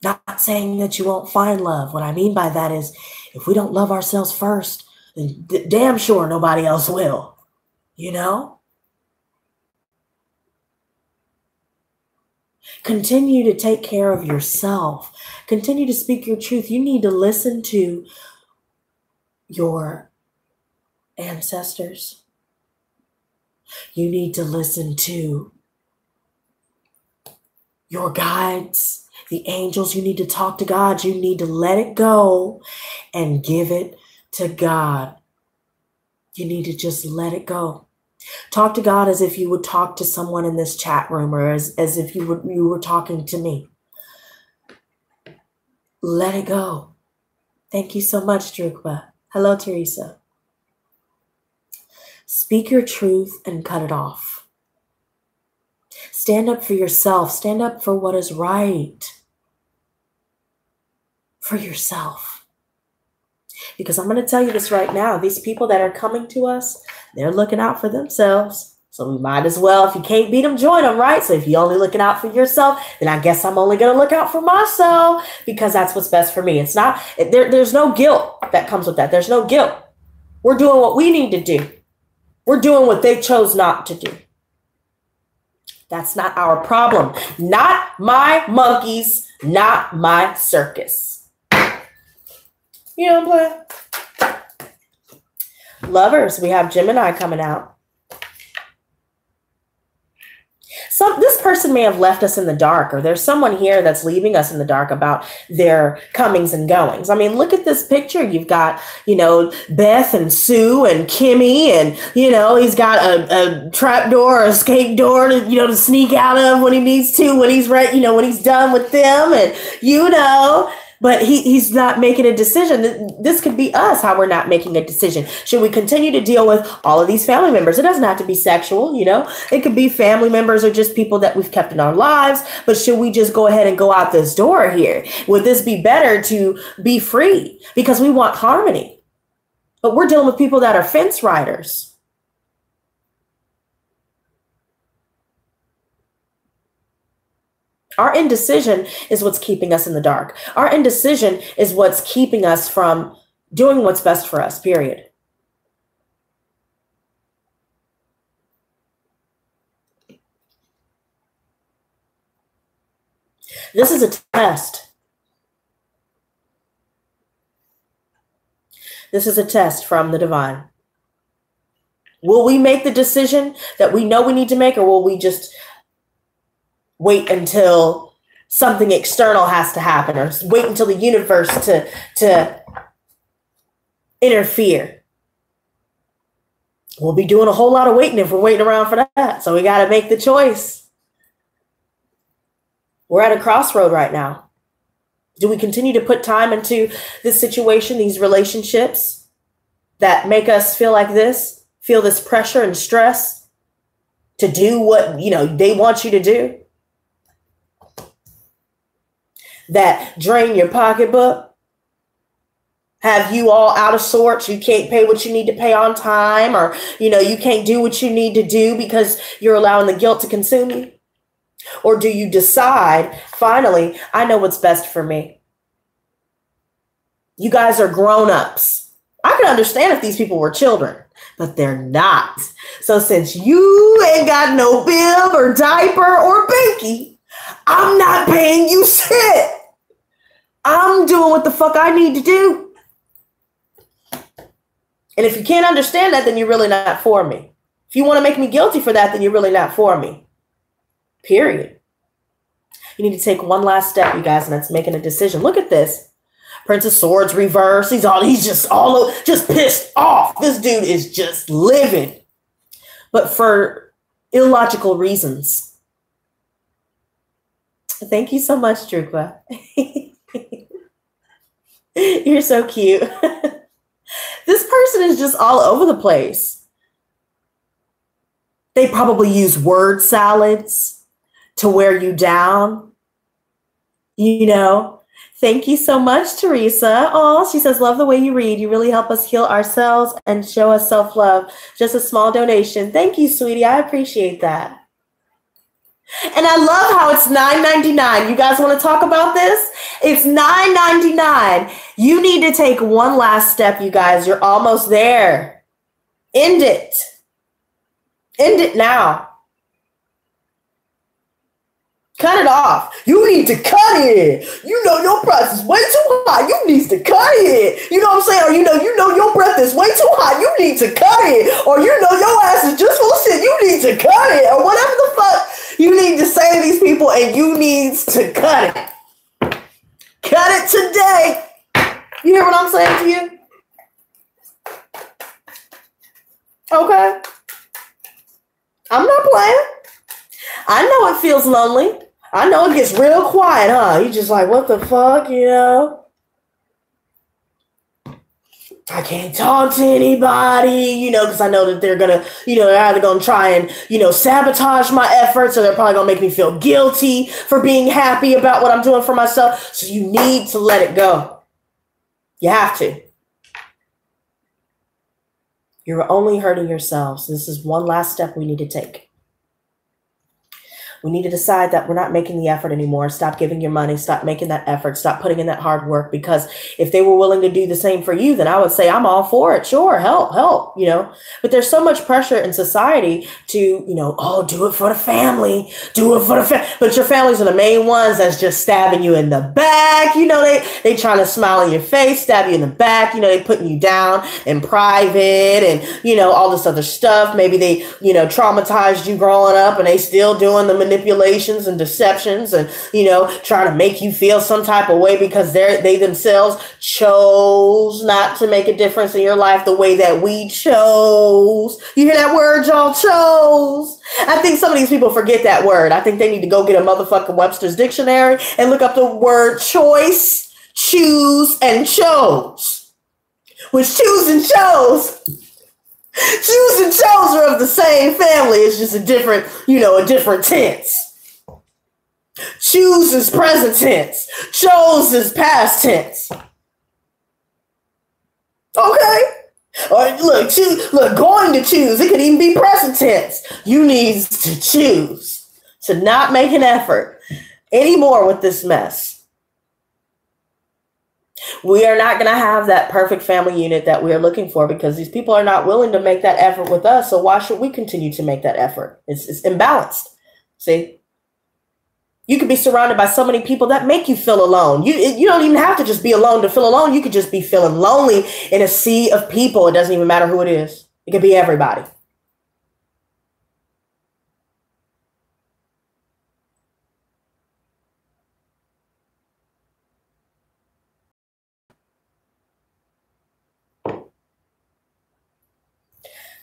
Not saying that you won't find love. What I mean by that is, if we don't love ourselves first, then damn sure nobody else will, you know? Continue to take care of yourself. Continue to speak your truth. You need to listen to your ancestors. You need to listen to your guides, the angels. You need to talk to God. You need to let it go and give it to God. You need to just let it go. Talk to God as if you would talk to someone in this chat room, or as if you were talking to me. Let it go. Thank you so much, Drukpa. Hello, Teresa. Speak your truth and cut it off. Stand up for yourself. Stand up for what is right for yourself. Because I'm going to tell you this right now. These people that are coming to us, they're looking out for themselves. So we might as well, if you can't beat them, join them, right? So if you're only looking out for yourself, then I guess I'm only going to look out for myself, because that's what's best for me. It's not, there's no guilt that comes with that. There's no guilt. We're doing what we need to do. We're doing what they chose not to do. That's not our problem. Not my monkeys, not my circus. You know what I'm saying? Lovers, we have Gemini coming out. This person may have left us in the dark, or there's someone here that's leaving us in the dark about their comings and goings. I mean, look at this picture. You've got, Beth and Sue and Kimmy, and, he's got a trap door or a escape door to, to sneak out of when he needs to, when he's ready, when he's done with them, and, but he's not making a decision. This could be us, how we're not making a decision. Should we continue to deal with all of these family members? It doesn't have to be sexual, It could be family members or just people that we've kept in our lives. But should we just go ahead and go out this door here? Would this be better to be free? Because we want harmony. But we're dealing with people that are fence riders. Our indecision is what's keeping us in the dark. Our indecision is what's keeping us from doing what's best for us, period. This is a test. This is a test from the divine. Will we make the decision that we know we need to make, or will we just wait until something external has to happen, or wait until the universe to interfere? We'll be doing a whole lot of waiting if we're waiting around for that. So we got to make the choice. We're at a crossroad right now. Do we continue to put time into this situation, these relationships that make us feel like this, feel this pressure and stress to do what, they want you to do? That drain your pocketbook, have you all out of sorts. You can't pay what you need to pay on time, or, you can't do what you need to do because you're allowing the guilt to consume you? Or do you decide, finally, I know what's best for me? You guys are grown-ups. I can understand if these people were children, but they're not. So since you ain't got no bib or diaper or binky, I'm not paying you shit. I'm doing what the fuck I need to do. And if you can't understand that, then you're really not for me. If you want to make me guilty for that, then you're really not for me. Period. You need to take one last step, you guys, and that's making a decision. Look at this. Prince of Swords reverse. He's just pissed off. This dude is just livid. But for illogical reasons. Thank you so much, Drukpa. You're so cute. This person is just all over the place. They probably use word salads to wear you down. Thank you so much, Teresa. Oh, she says, love the way you read. You really help us heal ourselves and show us self-love. Just a small donation. Thank you, sweetie. I appreciate that. And I love how it's $9.99. You guys want to talk about this? It's $9.99. You need to take one last step, you guys. You're almost there. End it. End it now. Cut it off. You need to cut it. You know your price is way too high. You need to cut it. You know what I'm saying? Or you know your breath is way too high. You need to cut it. Or you know your ass is just full of shit. You need to cut it. Or whatever the fuck you need to say to these people, and you need to cut it. Cut it today. You hear what I'm saying to you? Okay. I'm not playing. I know it feels lonely. I know it gets real quiet, huh? You just like, what the fuck, you know? I can't talk to anybody, you know, because I know that they're going to, you know, they're either going to try and, you know, sabotage my efforts, or they're probably going to make me feel guilty for being happy about what I'm doing for myself. So you need to let it go. You have to. You're only hurting yourselves. This is one last step we need to take. We need to decide that we're not making the effort anymore. Stop giving your money. Stop making that effort. Stop putting in that hard work. Because if they were willing to do the same for you, then I would say I'm all for it. Sure, help, you know. But there's so much pressure in society to, you know, oh, do it for the family. Do it for the family. But your families are the main ones that's just stabbing you in the back. You know, they trying to smile in your face, stab you in the back. You know, they putting you down in private and, you know, all this other stuff. Maybe they, you know, traumatized you growing up and they still doing the manipulations and deceptions and, you know, trying to make you feel some type of way because they themselves chose not to make a difference in your life the way that we chose. You hear that word, y'all? Chose. I think some of these people forget that word. I think they need to go get a motherfucking Webster's dictionary and look up the word choice, choose, and chose. Which choose and chose. Choose and chose are of the same family. It's just a different, you know, a different tense. Choose is present tense. Chose is past tense. Okay. Or look, going to choose. It could even be present tense. You need to choose to not make an effort anymore with this mess. We are not going to have that perfect family unit that we are looking for because these people are not willing to make that effort with us. So why should we continue to make that effort? It's imbalanced. See, you could be surrounded by so many people that make you feel alone. You don't even have to just be alone to feel alone. You could just be feeling lonely in a sea of people. It doesn't even matter who it is. It could be everybody.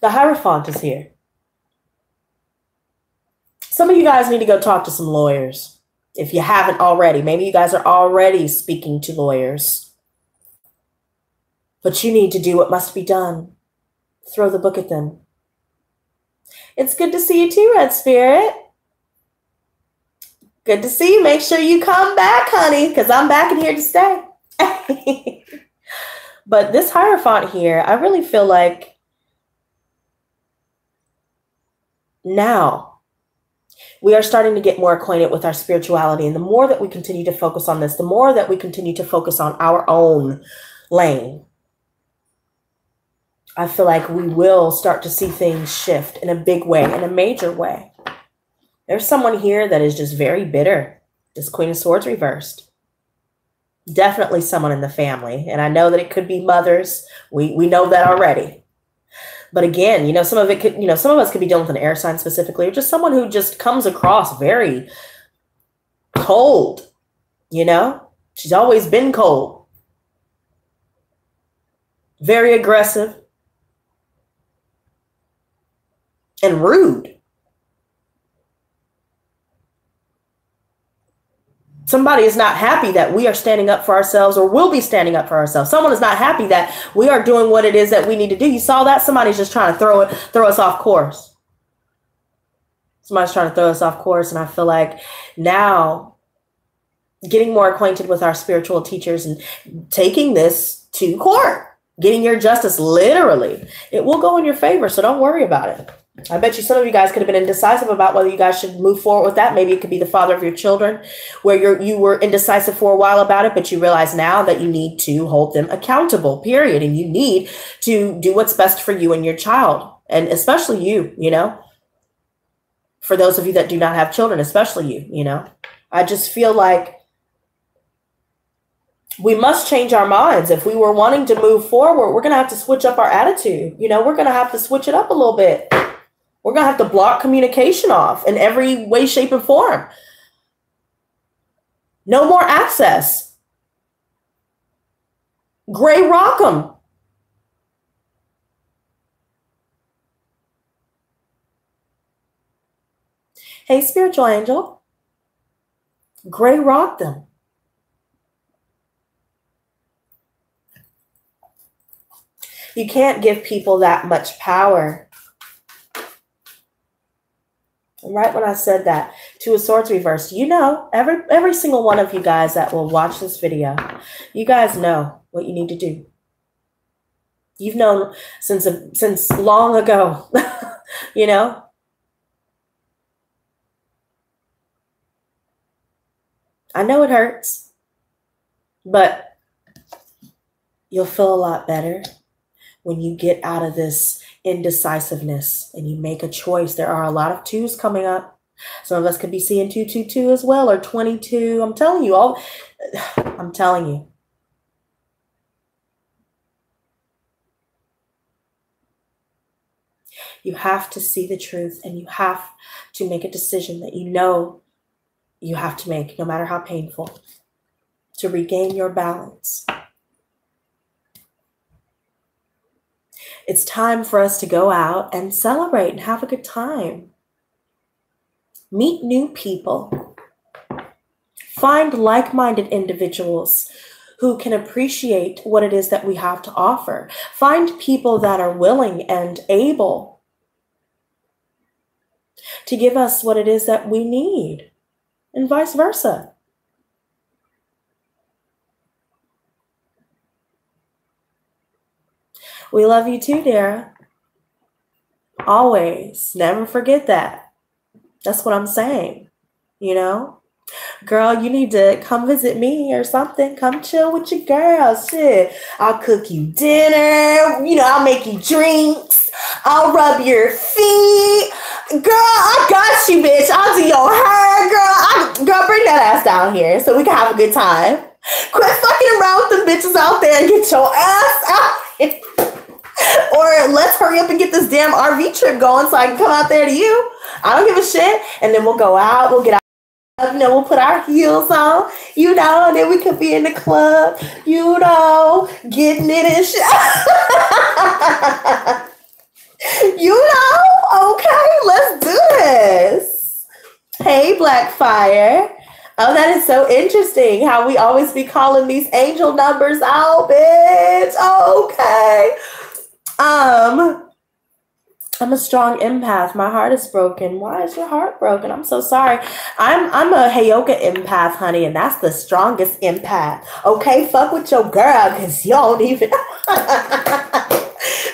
The Hierophant is here. Some of you guys need to go talk to some lawyers. If you haven't already, maybe you guys are already speaking to lawyers. But you need to do what must be done. Throw the book at them. It's good to see you too, Red Spirit. Good to see you. Make sure you come back, honey, because I'm back in here to stay. But this Hierophant here, I really feel like now we are starting to get more acquainted with our spirituality. And the more that we continue to focus on this, the more that we continue to focus on our own lane, I feel like we will start to see things shift in a big way, in a major way. There's someone here that is just very bitter. This Queen of Swords reversed. Definitely someone in the family. And I know that it could be mothers. We know that already. But again, you know, some of it could, you know, some of us could be dealing with an air sign specifically, or just someone who just comes across very cold, you know? She's always been cold. Very aggressive. And rude. Somebody is not happy that we are standing up for ourselves or will be standing up for ourselves. Someone is not happy that we are doing what it is that we need to do. You saw that? Somebody's just trying to throw us off course. Somebody's trying to throw us off course. And I feel like now getting more acquainted with our spiritual teachers and taking this to court, getting your justice, literally. It will go in your favor, so don't worry about it. I bet you some of you guys could have been indecisive about whether you guys should move forward with that. Maybe it could be the father of your children, where you were indecisive for a while about it, but you realize now that you need to hold them accountable, period. And you need to do what's best for you and your child. And especially you, you know, for those of you that do not have children, especially you, you know, I just feel like we must change our minds. If we were wanting to move forward, we're going to have to switch up our attitude. You know, we're going to have to switch it up a little bit. We're going to have to block communication off in every way, shape, and form. No more access. Gray rock 'em. Hey, spiritual angel. Gray rock them. You can't give people that much power. And right when I said that, Two of Swords reversed, you know, every single one of you guys that will watch this video, you guys know what you need to do. You've known since long ago, you know. I know it hurts, but you'll feel a lot better when you get out of this indecisiveness and you make a choice. There are a lot of twos coming up. Some of us could be seeing 222 as well, or 22. I'm telling you all. I'm telling you. You have to see the truth, and you have to make a decision that you know you have to make, no matter how painful, to regain your balance. It's time for us to go out and celebrate and have a good time. Meet new people. Find like-minded individuals who can appreciate what it is that we have to offer. Find people that are willing and able to give us what it is that we need, and vice versa. We love you too, Dara. Always. Never forget that. That's what I'm saying. You know? Girl, you need to come visit me or something. Come chill with your girl. Shit. I'll cook you dinner. You know, I'll make you drinks. I'll rub your feet. Girl, I got you, bitch. I'll do your hair, girl. Girl, bring that ass down here so we can have a good time. Quit fucking around with them bitches out there and get your ass out here. Or let's hurry up and get this damn RV trip going so I can come out there to you. I don't give a shit. And then we'll go out. We'll get out. You know, we'll put our heels on, you know, and then we could be in the club, you know, getting it and shit. You know, okay, let's do this. Hey, Blackfire. Oh, that is so interesting how we always be calling these angel numbers out, bitch. Okay. I'm a strong empath. My heart is broken. Why is your heart broken? I'm so sorry. I'm a Heyoka empath, honey, and that's the strongest empath. Okay, fuck with your girl, because you don't even.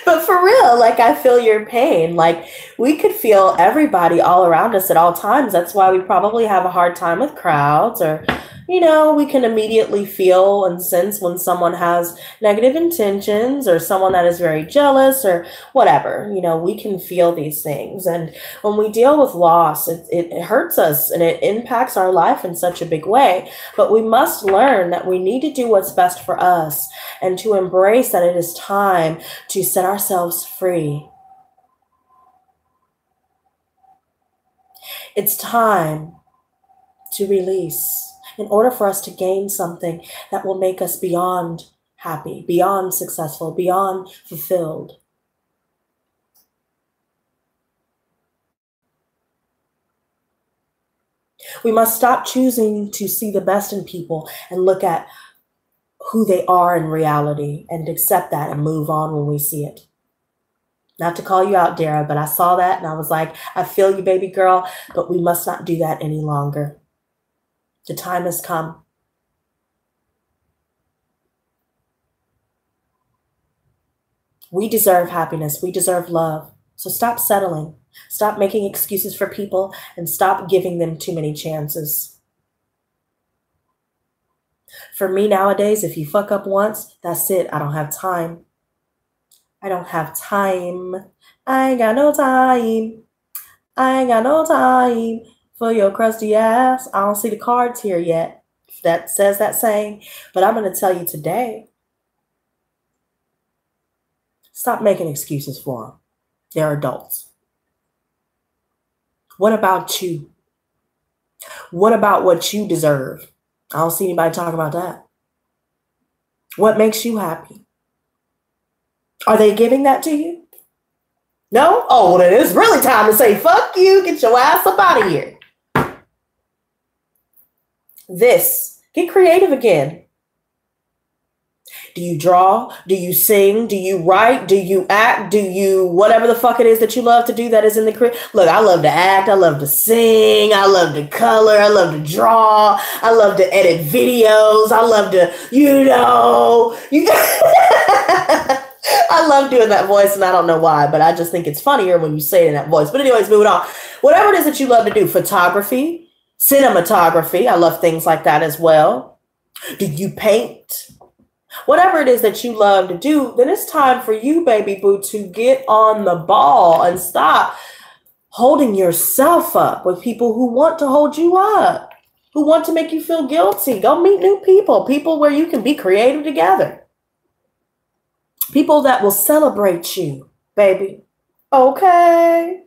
But for real, like, I feel your pain. Like, we could feel everybody all around us at all times. That's why we probably have a hard time with crowds, or, you know, we can immediately feel and sense when someone has negative intentions or someone that is very jealous or whatever. You know, we can feel these things. And when we deal with loss, it hurts us and it impacts our life in such a big way. But we must learn that we need to do what's best for us and to embrace that it is time to set ourselves free. It's time to release in order for us to gain something that will make us beyond happy, beyond successful, beyond fulfilled. We must stop choosing to see the best in people and look at who they are in reality and accept that and move on when we see it. Not to call you out, Dara, but I saw that and I was like, I feel you, baby girl, but we must not do that any longer. The time has come. We deserve happiness. We deserve love. So stop settling. Stop making excuses for people and stop giving them too many chances. For me nowadays, if you fuck up once, that's it. I don't have time. I don't have time. I ain't got no time. I ain't got no time for your crusty ass. I don't see the cards here yet that says that saying, but I'm going to tell you today. Stop making excuses for them. They're adults. What about you? What about what you deserve? I don't see anybody talking about that. What makes you happy? Are they giving that to you? No? Oh, well, then it's really time to say, fuck you, get your ass up out of here. Get creative again. Do you draw? Do you sing? Do you write? Do you act? Do you, whatever the fuck it is that you love to do that is in the creative? Look, I love to act. I love to sing. I love to color. I love to draw. I love to edit videos. I love to, I love doing that voice, and I don't know why, but I just think it's funnier when you say it in that voice. But anyways, moving on. Whatever it is that you love to do, photography, cinematography, I love things like that as well. Do you paint? Whatever it is that you love to do, then it's time for you, baby boo, to get on the ball and stop holding yourself up with people who want to hold you up, who want to make you feel guilty. Go meet new people, people where you can be creative together. People that will celebrate you, baby. Okay.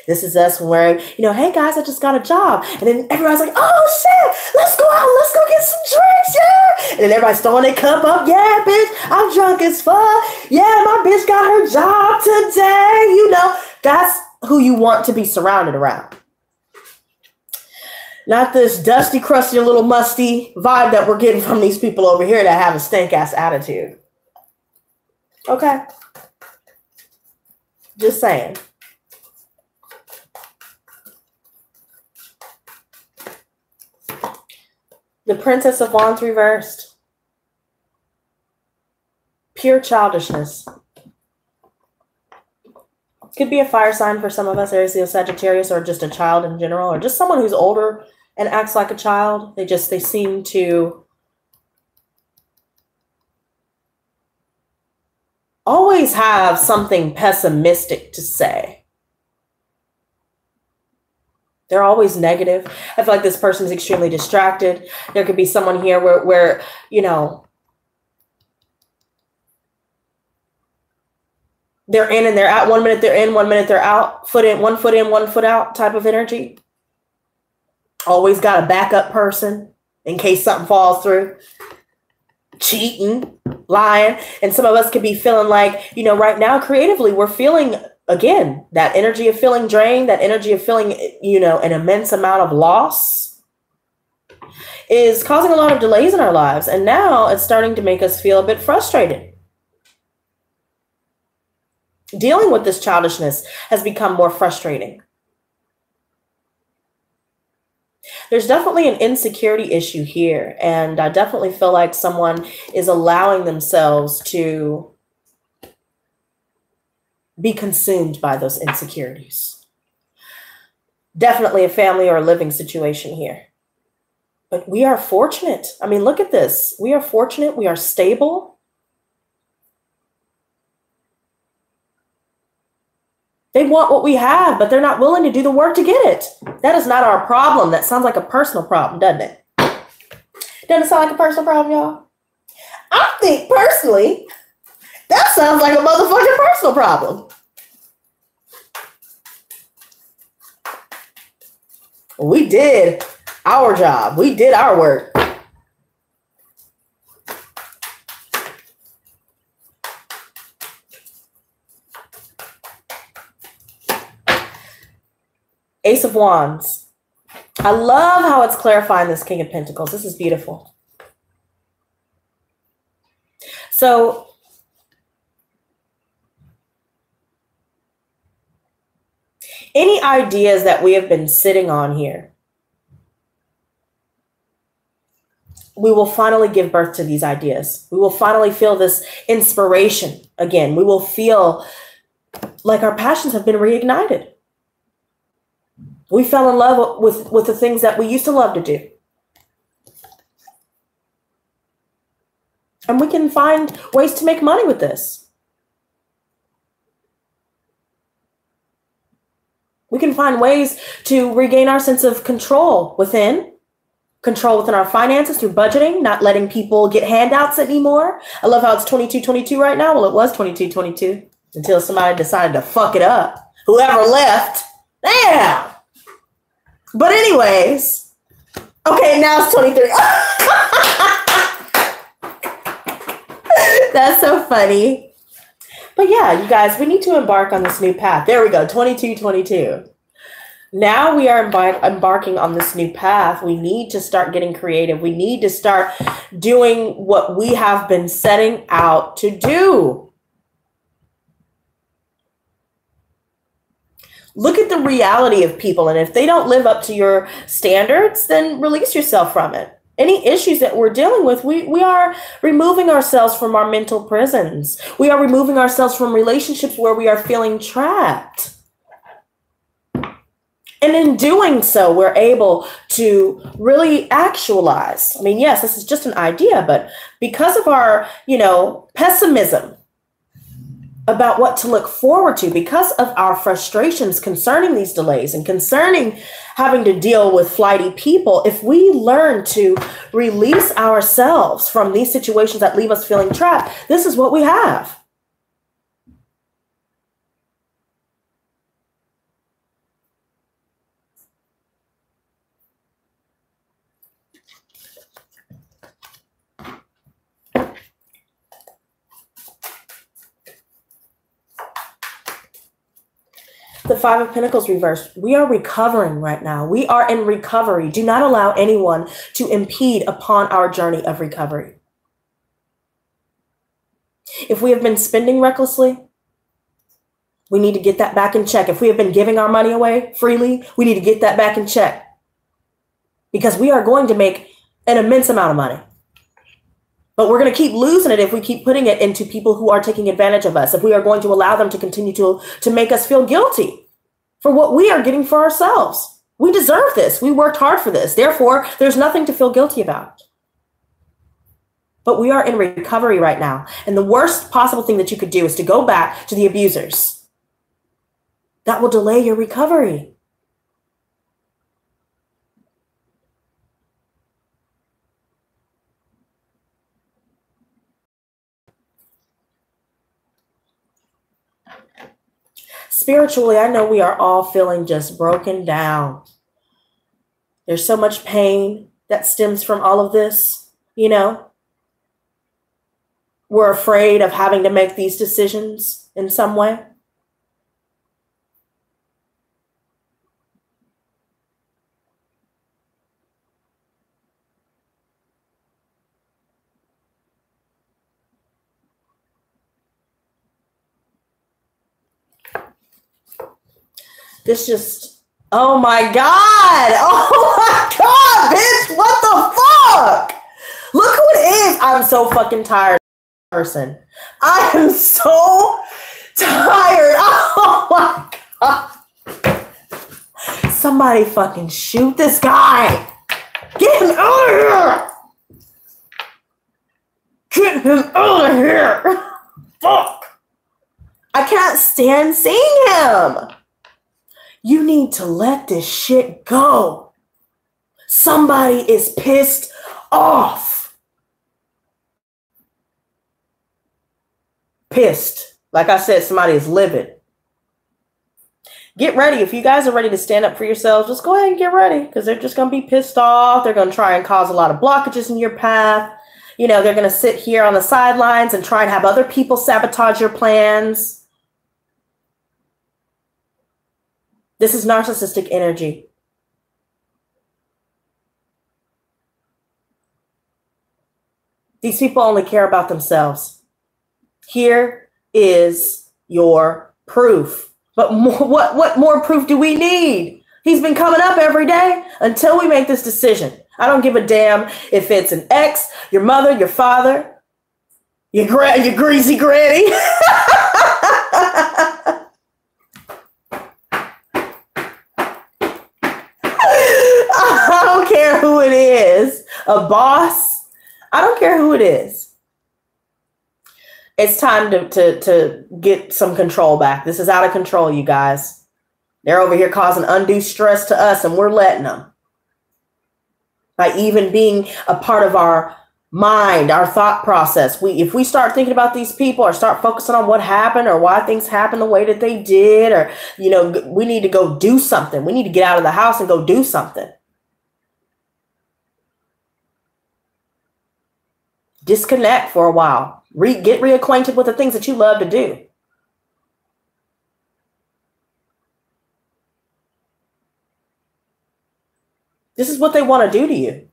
This is us wearing, hey guys, I just got a job. And then everybody's like, oh shit, let's go out, let's go get some drinks, yeah. And then everybody's throwing their cup up, yeah, bitch, I'm drunk as fuck. Yeah, my bitch got her job today, That's who you want to be surrounded around. Not this dusty, crusty, little musty vibe that we're getting from these people over here that have a stank-ass attitude. Okay? Just saying. The Princess of Wands reversed. Pure childishness. Could be a fire sign for some of us, Aries, Leo, Sagittarius, or just a child in general, or just someone who's older and acts like a child. They seem to always have something pessimistic to say. They're always negative. I feel like this person is extremely distracted. There could be someone here where they're in and they're out. 1 minute they're in, 1 minute they're out. Foot in, 1 foot out type of energy. Always got a backup person in case something falls through. Cheating, lying. And some of us could be feeling like, right now creatively, we're feeling, again, that energy of feeling drained, that energy of feeling, an immense amount of loss is causing a lot of delays in our lives. And now it's starting to make us feel a bit frustrated. Dealing with this childishness has become more frustrating. There's definitely an insecurity issue here. And I definitely feel like someone is allowing themselves to be consumed by those insecurities. Definitely a family or a living situation here. But we are fortunate. I mean, look at this. We are fortunate. We are stable. They want what we have, but they're not willing to do the work to get it. That is not our problem. That sounds like a personal problem, doesn't it? Doesn't it sound like a personal problem, y'all? I think personally, that sounds like a motherfucking personal problem. We did our job. We did our work. Ace of Wands. I love how it's clarifying this King of Pentacles. This is beautiful. So, any ideas that we have been sitting on here, we will finally give birth to these ideas. We will finally feel this inspiration again. We will feel like our passions have been reignited. We fell in love with the things that we used to love to do. And we can find ways to make money with this. We can find ways to regain our sense of control within our finances through budgeting, not letting people get handouts anymore. I love how it's 22-22 right now. Well, it was 22-22 until somebody decided to fuck it up. Whoever left. Damn. But anyways, okay, now it's 23. That's so funny. But yeah, you guys, we need to embark on this new path. There we go, 22-22. Now we are embarking on this new path. We need to start getting creative. We need to start doing what we have been setting out to do. Look at the reality of people, and if they don't live up to your standards, then release yourself from it. Any issues that we're dealing with, we are removing ourselves from our mental prisons. We are removing ourselves from relationships where we are feeling trapped. And in doing so, we're able to really actualize. I mean, yes, this is just an idea, but because of our, pessimism about what to look forward to, because of our frustrations concerning these delays and concerning having to deal with flighty people, if we learn to release ourselves from these situations that leave us feeling trapped, this is what we have. The Five of Pentacles reversed. We are recovering right now. We are in recovery. Do not allow anyone to impede upon our journey of recovery. If we have been spending recklessly, we need to get that back in check. If we have been giving our money away freely, we need to get that back in check. Because we are going to make an immense amount of money. But we're going to keep losing it if we keep putting it into people who are taking advantage of us. If we are going to allow them to continue to make us feel guilty for what we are getting for ourselves. We deserve this. We worked hard for this. Therefore, there's nothing to feel guilty about. But we are in recovery right now. And the worst possible thing that you could do is to go back to the abusers. That will delay your recovery. Spiritually, I know we are all feeling just broken down. There's so much pain that stems from all of this, We're afraid of having to make these decisions in some way. Oh my God. Oh my God, bitch. What the fuck? Look who it is. I'm so fucking tired, person. I am so tired. Oh my God. Somebody fucking shoot this guy. Get him out of here. Get him out of here. Fuck. I can't stand seeing him. You need to let this shit go. Somebody is pissed off. Pissed. Like I said, somebody is livid. Get ready. If you guys are ready to stand up for yourselves, just go ahead and get ready, because they're just going to be pissed off. They're going to try and cause a lot of blockages in your path. They're going to sit here on the sidelines and try and have other people sabotage your plans. This is narcissistic energy. These people only care about themselves. Here is your proof. But what more proof do we need? He's been coming up every day until we make this decision. I don't give a damn if it's an ex, your mother, your father, your greasy granny. I don't care who it is. A boss. I don't care who it is. It's time to get some control back. This is out of control, you guys. They're over here causing undue stress to us, and we're letting them. By even being a part of our mind, our thought process. If we start thinking about these people or start focusing on what happened or why things happened the way that they did, or, you know, we need to go do something. We need to get out of the house and go do something. Disconnect for a while. Get reacquainted with the things that you love to do. This is what they want to do to you.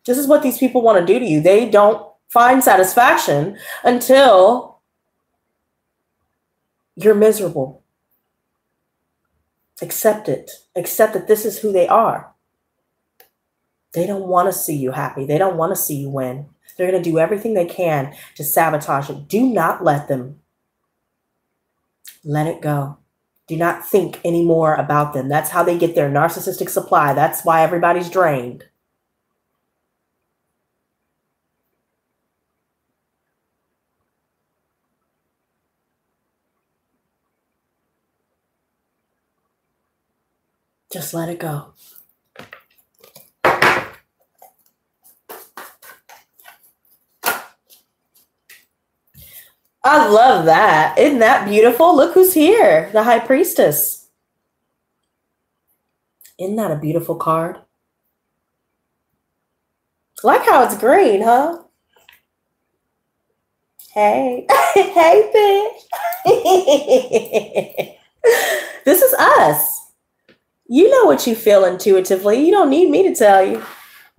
This is what these people want to do to you. They don't find satisfaction until you're miserable. Accept it. Accept that this is who they are. They don't want to see you happy. They don't want to see you win. They're going to do everything they can to sabotage it. Do not let them. Let it go. Do not think anymore about them. That's how they get their narcissistic supply. That's why everybody's drained. Just let it go. I love that. Isn't that beautiful? Look who's here. The High Priestess. Isn't that a beautiful card? Like how it's green, huh? Hey. Hey, bitch. This is us. You know what you feel intuitively. You don't need me to tell you.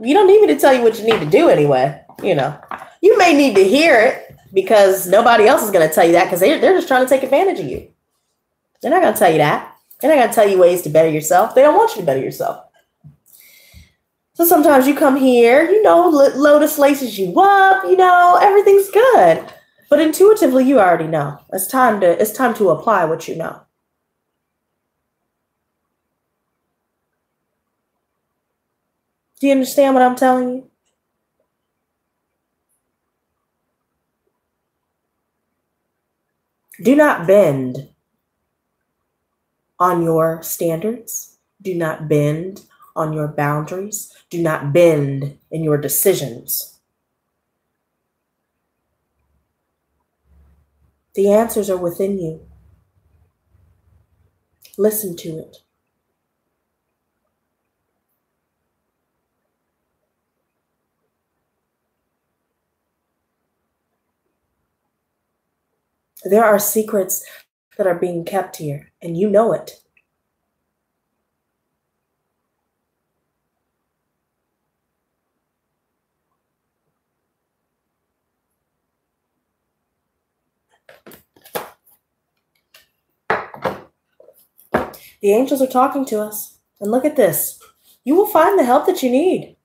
You don't need me to tell you what you need to do anyway. You know, you may need to hear it because nobody else is going to tell you that because they're just trying to take advantage of you. They're not going to tell you that. They're not going to tell you ways to better yourself. They don't want you to better yourself. So sometimes you come here, you know, Lotus laces you up, you know, everything's good. But intuitively, you already know. It's time to apply what you know. Do you understand what I'm telling you? Do not bend on your standards. Do not bend on your boundaries. Do not bend in your decisions. The answers are within you. Listen to it. There are secrets that are being kept here, and you know it. The angels are talking to us. And look at this. You will find the help that you need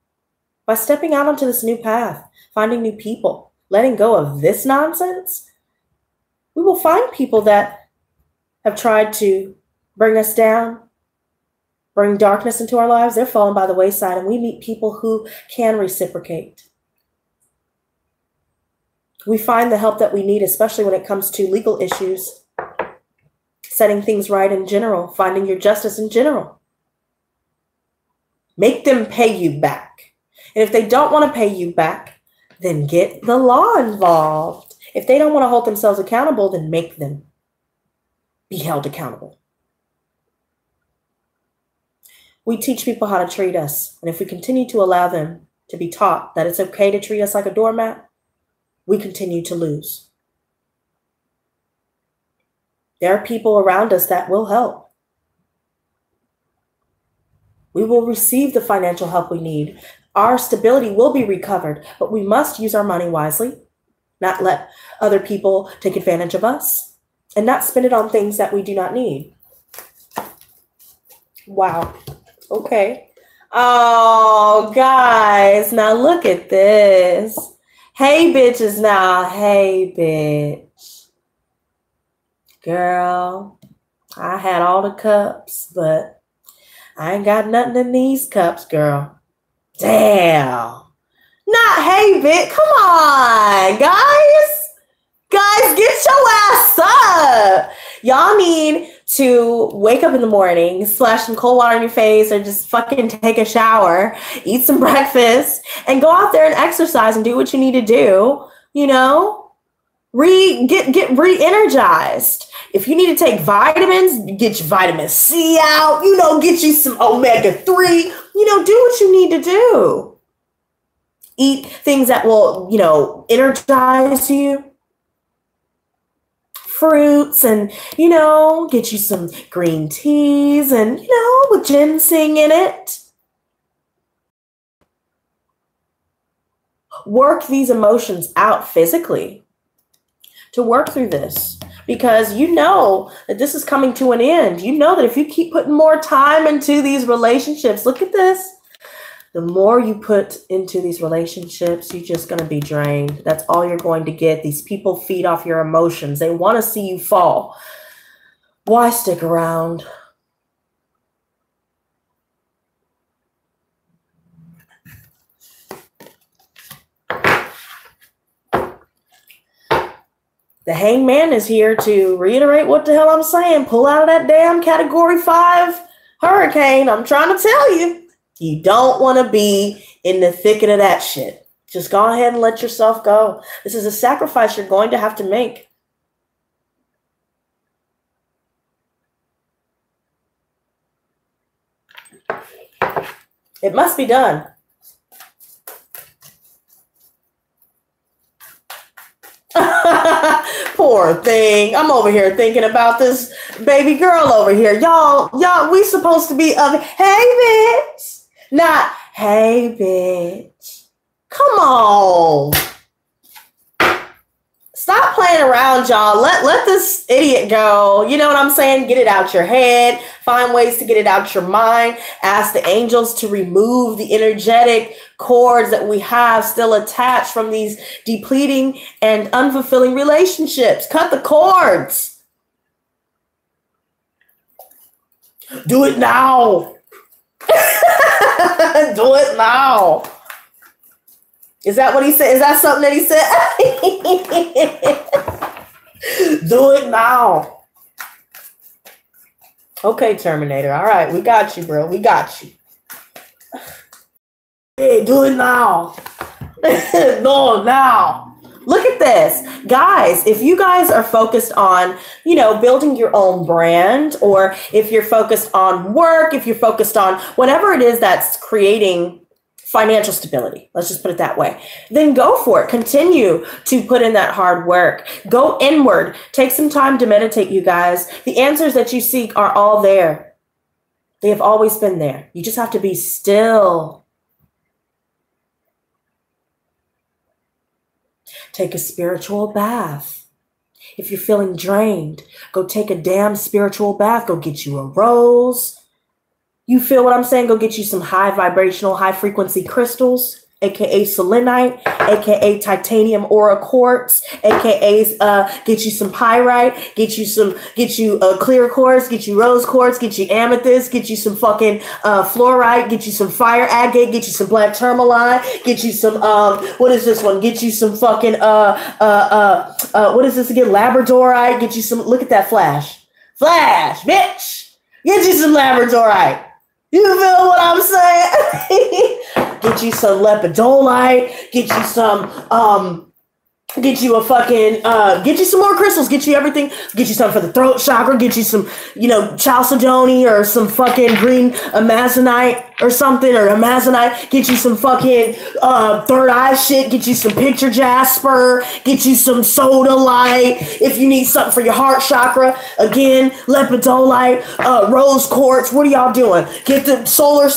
by stepping out onto this new path, finding new people, letting go of this nonsense. We will find people that have tried to bring us down, bring darkness into our lives. They're falling by the wayside, and we meet people who can reciprocate. We find the help that we need, especially when it comes to legal issues, setting things right in general, finding your justice in general. Make them pay you back. And if they don't want to pay you back, then get the law involved. If they don't want to hold themselves accountable, then make them be held accountable. We teach people how to treat us. And if we continue to allow them to be taught that it's okay to treat us like a doormat, we continue to lose. There are people around us that will help. We will receive the financial help we need. Our stability will be recovered, but we must use our money wisely, not let other people take advantage of us, and not spend it on things that we do not need. Wow. Okay. Oh, guys, now look at this. Hey, bitches now. Hey, bitch. Girl, I had all the cups, but I ain't got nothing in these cups, girl. Damn. Not hey, bitch. Come on, guys. Guys, get your ass up. Y'all need to wake up in the morning, splash some cold water in your face, or just fucking take a shower, eat some breakfast, and go out there and exercise and do what you need to do. You know, get re-energized. If you need to take vitamins, get your vitamin C out. You know, get you some omega-3. You know, do what you need to do. Eat things that will, you know, energize you. Fruits, and, you know, get you some green teas and, you know, with ginseng in it. Work these emotions out physically to work through this, because you know that this is coming to an end. You know that if you keep putting more time into these relationships, look at this. The more you put into these relationships, you're just going to be drained. That's all you're going to get. These people feed off your emotions. They want to see you fall. Why stick around? The Hangman is here to reiterate what the hell I'm saying. Pull out of that damn Category 5 hurricane. I'm trying to tell you. You don't want to be in the thicket of that shit. Just go ahead and let yourself go. This is a sacrifice you're going to have to make. It must be done. Poor thing. I'm over here thinking about this baby girl over here. Y'all, we supposed to be of, hey, bitch. Not, hey, bitch. Come on. Stop playing around, y'all. Let this idiot go. You know what I'm saying? Get it out your head. Find ways to get it out your mind. Ask the angels to remove the energetic cords that we have still attached from these depleting and unfulfilling relationships. Cut the cords. Do it now. Do it now. Is that what he said? Is that something that he said? Do it now. Okay, Terminator. All right, we got you, bro. We got you. Hey, do it now. No, now. Look at this. Guys, if you guys are focused on, you know, building your own brand, or if you're focused on work, if you're focused on whatever it is that's creating financial stability, let's just put it that way, then go for it. Continue to put in that hard work. Go inward. Take some time to meditate, you guys. The answers that you seek are all there. They have always been there. You just have to be still. Take a spiritual bath. If you're feeling drained, go take a damn spiritual bath. Go get you a rose. You feel what I'm saying? Go get you some high vibrational, high frequency crystals, aka selenite, aka titanium aura quartz, aka get you some pyrite, get you clear quartz, get you rose quartz, get you amethyst, get you some fucking fluorite, get you some fire agate, get you some black tourmaline, get you some what is this one? Get you some fucking what is this again? Labradorite, get you some, look at that flash, bitch, get you some labradorite. You feel what I'm saying? Get you some lepidolite, get you some, get you a fucking, get you some more crystals, get you everything, get you something for the throat chakra, get you some, you know, chalcedony or some fucking green amazonite or something, or amazonite, get you some fucking third eye shit, get you some picture jasper, get you some sodalite, if you need something for your heart chakra, again, lepidolite, rose quartz. What are y'all doing? Get the solar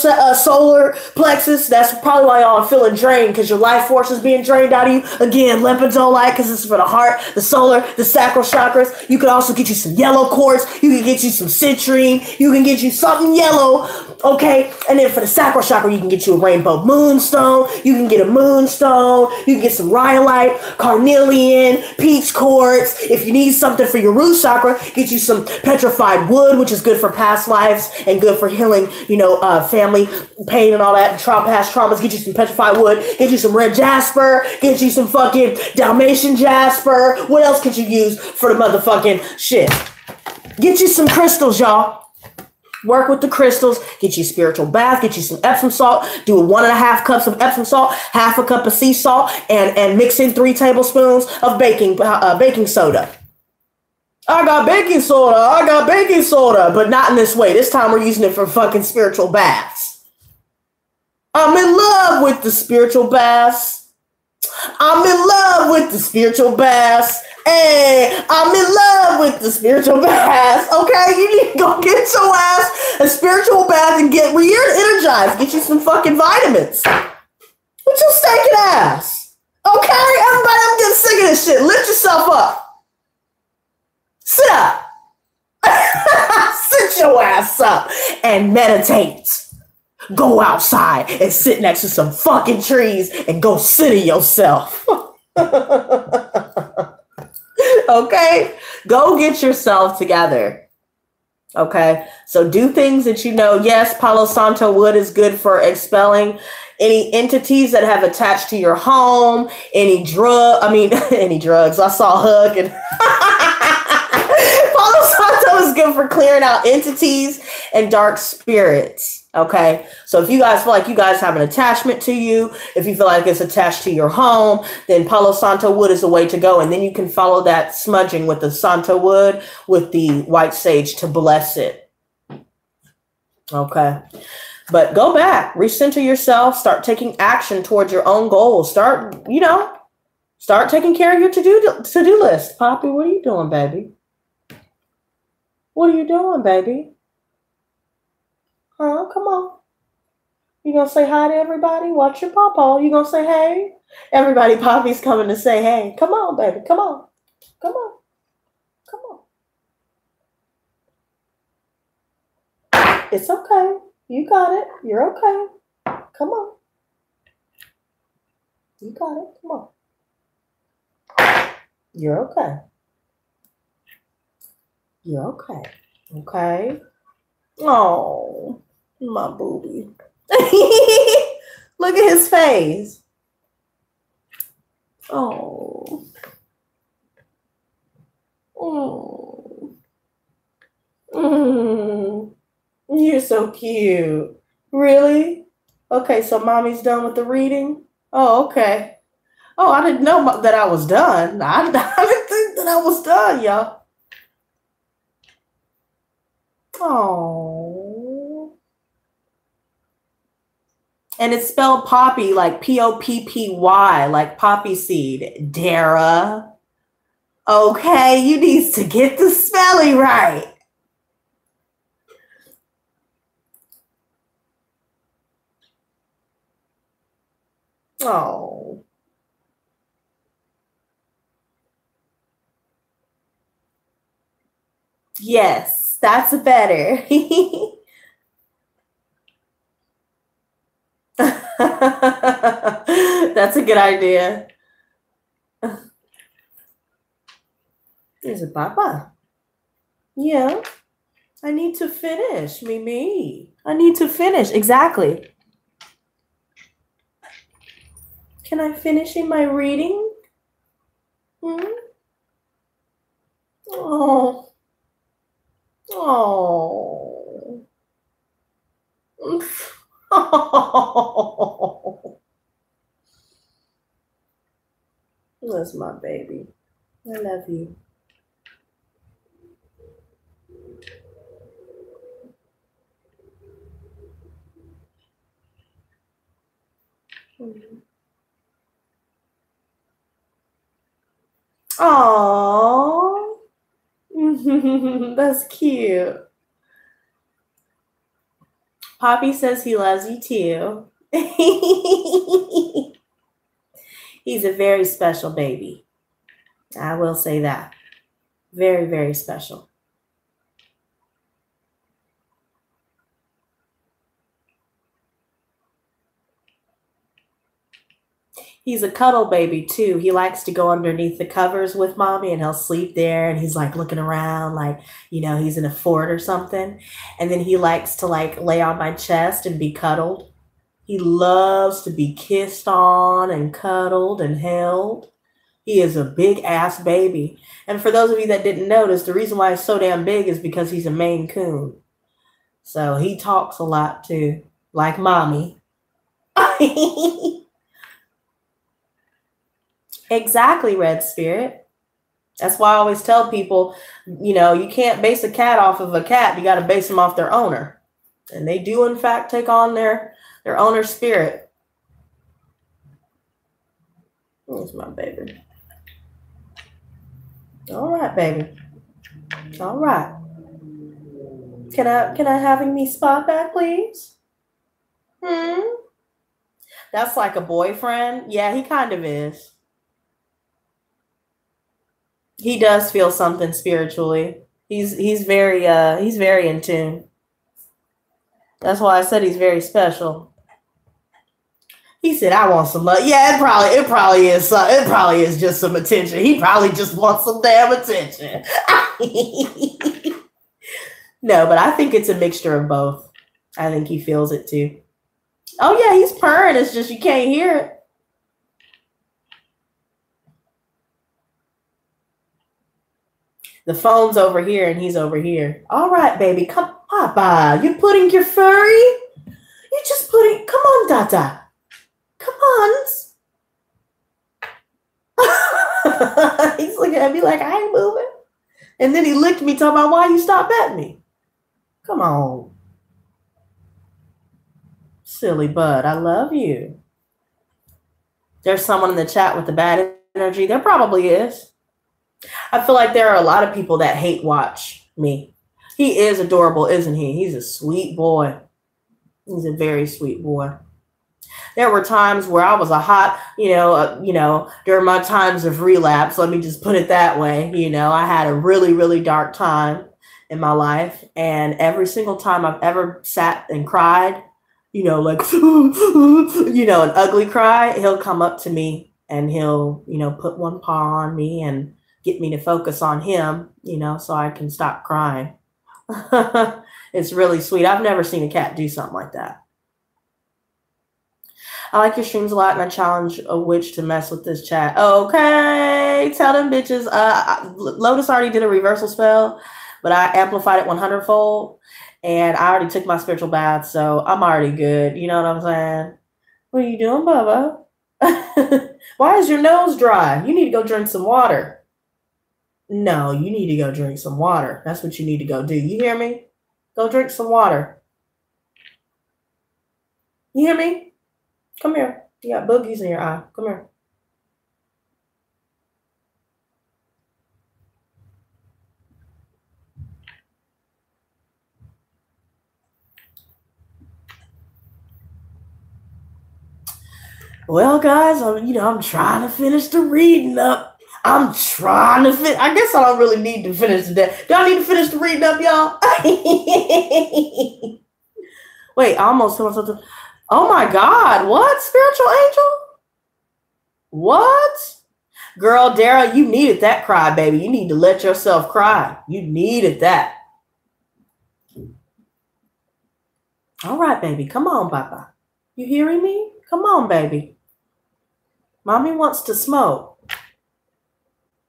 plexus. That's probably why y'all are feeling drained, because your life force is being drained out of you. Again, lepidolite, because this is for the heart, the solar, the sacral chakras. You could also get you some yellow quartz. You can get you some citrine. You can get you something yellow, okay? And if it for the sacral chakra, you can get you a rainbow moonstone. You can get a moonstone. You can get some rhyolite, carnelian, peach quartz. If you need something for your root chakra, get you some petrified wood, which is good for past lives and good for healing, family pain and all that, past traumas. Get you some petrified wood. Get you some red jasper. Get you some fucking Dalmatian jasper. What else could you use for the motherfucking shit? Get you some crystals, y'all. Work with the crystals. Get you a spiritual bath. Get you some Epsom salt. Do 1.5 cups of Epsom salt, half a cup of sea salt, and mix in 3 tablespoons of baking soda. I got baking soda, but not in this way. This time we're using it for fucking spiritual baths. I'm in love with the spiritual baths. Hey, I'm in love with the spiritual baths. Okay, you need to go get your ass a spiritual bath and get re-energized. Get you some fucking vitamins. With your stinking ass. Okay, everybody, I'm getting sick of this shit. Lift yourself up. Sit up. Sit your ass up and meditate. Go outside and sit next to some fucking trees and go center yourself. Okay? Go get yourself together. Okay? So do things that you know. Yes, Palo Santo wood is good for expelling any entities that have attached to your home, any drugs. I saw Hug and Palo Santo is good for clearing out entities and dark spirits. Okay, so if you guys feel like you guys have an attachment to you, if you feel like it's attached to your home, then Palo Santo wood is the way to go. And then you can follow that smudging with the Santo wood with the white sage to bless it. Okay, but go back, recenter yourself, start taking action towards your own goals. Start taking care of your to-do list. Poppy, what are you doing, baby? What are you doing, baby? Huh? Come on. You gonna say hi to everybody? Watch your pawpaw. You gonna say hey? Everybody, Poppy's coming to say hey. Come on, baby. Come on. Come on. Come on. It's okay. You got it. You're okay. Come on. You got it. Come on. You're okay. You're okay. Okay? Oh, my booby. Look at his face. Oh. Oh. You're so cute. Really? Okay, so mommy's done with the reading? Oh, okay. Oh, I didn't know that I was done. I didn't think that I was done, y'all. Oh. And it's spelled poppy, like Poppy, like poppy seed. Dara. Okay, you need to get the spelling right. Oh. Yes, that's better. That's a good idea. Is it Papa? Yeah. I need to finish, Mimi. I need to finish. Exactly. Can I finish in my reading? Hmm? Oh. Oh. Oh. That's my baby. I love you. Oh. That's cute. Poppy says he loves you too. He's a very special baby. I will say that. Very, very special. He's a cuddle baby too. He likes to go underneath the covers with mommy and he'll sleep there and he's like looking around like, you know, he's in a fort or something. And then he likes to like lay on my chest and be cuddled. He loves to be kissed on and cuddled and held. He is a big ass baby. And for those of you that didn't notice, the reason why he's so damn big is because he's a Maine Coon. So he talks a lot too, like mommy. Exactly, Red Spirit. That's why I always tell people, you know, you can't base a cat off of a cat. You got to base them off their owner. And they do, in fact, take on their owner's spirit. Here's my baby. All right, baby. All right. Can I have me spot back, please? That's like a boyfriend. Yeah, he kind of is. He does feel something spiritually. He's very in tune. That's why I said he's very special. He said, "I want some love." Yeah, it probably is just some attention. He probably just wants some damn attention. No, but I think it's a mixture of both. I think he feels it too. Oh yeah, he's purring. It's just you can't hear it. The phone's over here and he's over here. All right, baby, come, Papa. You putting your furry? You just putting. Come on, Dada. Come on. He's looking at me like I ain't moving. And then he licked me, talking about why you stopped at me. Come on. Silly bud, I love you. There's someone in the chat with the bad energy. There probably is. I feel like there are a lot of people that hate watch me. He is adorable, isn't he? He's a sweet boy. He's a very sweet boy. There were times where I was a hot, during my times of relapse, let me just put it that way. You know, I had a really, really dark time in my life. And every single time I've ever sat and cried, you know, like, you know, an ugly cry, he'll come up to me and he'll, you know, put one paw on me and get me to focus on him, you know, so I can stop crying. It's really sweet. I've never seen a cat do something like that. I like your streams a lot, and I challenge a witch to mess with this chat. Okay, tell them bitches. Lotus already did a reversal spell, but I amplified it 100-fold, and I already took my spiritual bath, so I'm already good. You know what I'm saying? What are you doing, Bubba? Why is your nose dry? You need to go drink some water. No, you need to go drink some water. That's what you need to go do. You hear me? Go drink some water. You hear me? Come here. You got boogies in your eye. Come here. Well, guys, I'm trying to finish the reading up. I'm trying to finish. I guess I don't really need to finish that. Do I need to finish the reading up, y'all? Wait, I almost told something. Oh my God, what? Spiritual angel? What? Girl, Dara, you needed that cry, baby. You need to let yourself cry. You needed that. All right, baby. Come on, Papa. You hearing me? Come on, baby. Mommy wants to smoke.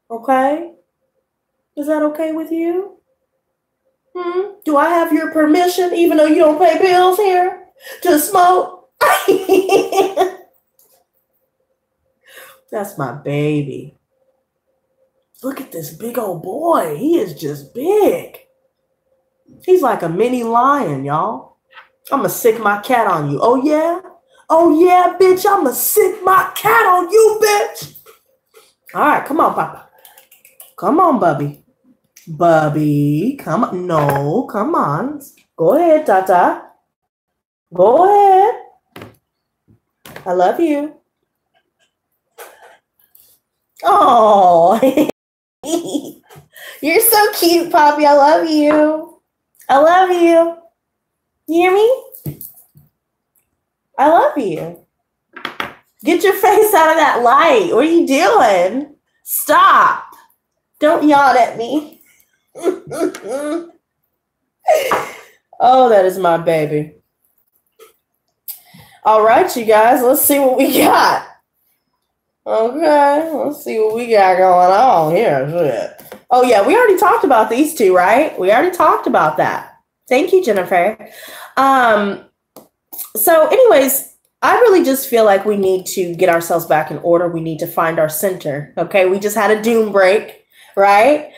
Okay? Is that okay with you? Do I have your permission, even though you don't pay bills here, to smoke? That's my baby. Look at this big old boy. He is just big. He's like a mini lion, y'all. I'm going to sick my cat on you. Oh, yeah? Oh, yeah, bitch. I'm going to sick my cat on you, bitch. All right, come on, Papa. Come on, Bubby. Bubby, come on. No, come on. Go ahead, Tata. Go ahead. I love you. Oh, you're so cute, Poppy. I love you. I love you. You hear me? I love you. Get your face out of that light. What are you doing? Stop. Don't yawn at me. Oh, that is my baby. All right, you guys, let's see what we got. Okay, let's see what we got going on here. Oh, yeah, we already talked about these two, right? We already talked about that. Thank you, Jennifer. So anyways, I really just feel like we need to get ourselves back in order. We need to find our center. Okay, we just had a doom break, right?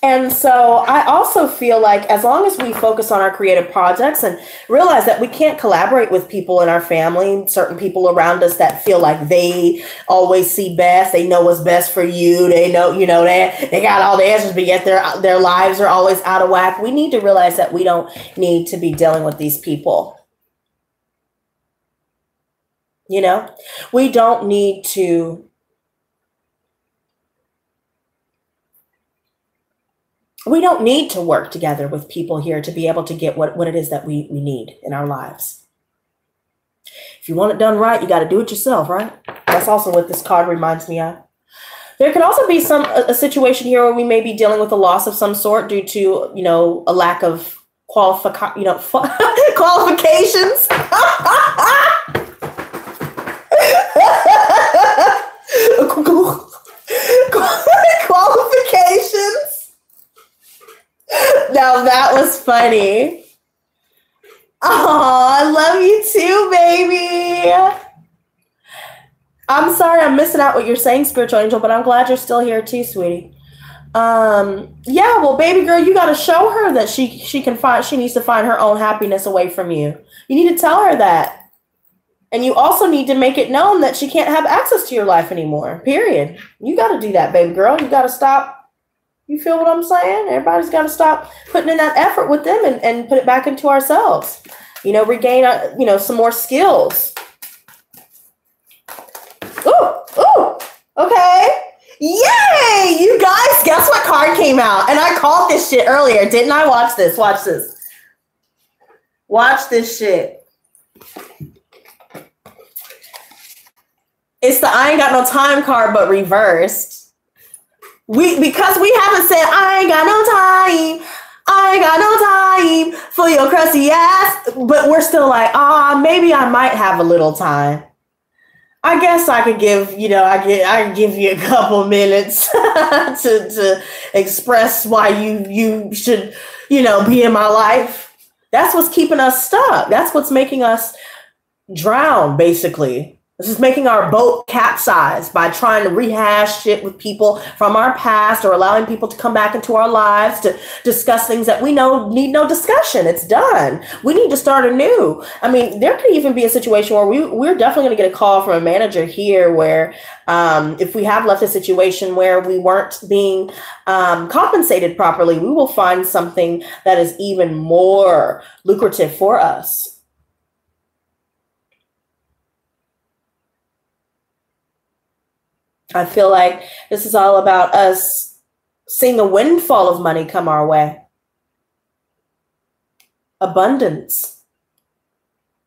And so I also feel like as long as we focus on our creative projects and realize that we can't collaborate with people in our family, certain people around us that feel like they always see best, they know what's best for you, they know, they got all the answers, but yet their lives are always out of whack. We need to realize that we don't need to be dealing with these people. We don't need to work together with people here to be able to get what it is that we need in our lives. If you want it done right, you got to do it yourself, right? That's also what this card reminds me of. There could also be a situation here where we may be dealing with a loss of some sort due to, a lack of qualifications. Qualifications. Now that was funny. Oh, I love you too, baby. I'm sorry I'm missing out what you're saying, Spiritual Angel, but I'm glad you're still here too, sweetie. Yeah, well, baby girl, you got to show her that she needs to find her own happiness away from you. You need to tell her that. And you also need to make it known that she can't have access to your life anymore, period. You got to do that, baby girl. You got to stop. You feel what I'm saying? Everybody's got to stop putting in that effort with them and put it back into ourselves. Regain, some more skills. Ooh, okay. Yay! You guys, guess what card came out? And I called this shit earlier, didn't I? Watch this. Watch this. Watch this shit. It's the I ain't got no time card, but reversed. Because we haven't said, I ain't got no time for your crusty ass, but we're still like, maybe I might have a little time. I guess I could give, I can give you a couple minutes to express why you should, be in my life. That's what's keeping us stuck. That's what's making us drown, basically. This is making our boat capsize by trying to rehash shit with people from our past or allowing people to come back into our lives to discuss things that we know need no discussion. It's done. We need to start anew. I mean, there could even be a situation where we're definitely going to get a call from a manager here where if we have left a situation where we weren't being compensated properly, we will find something that is even more lucrative for us. I feel like this is all about us seeing a windfall of money come our way. Abundance.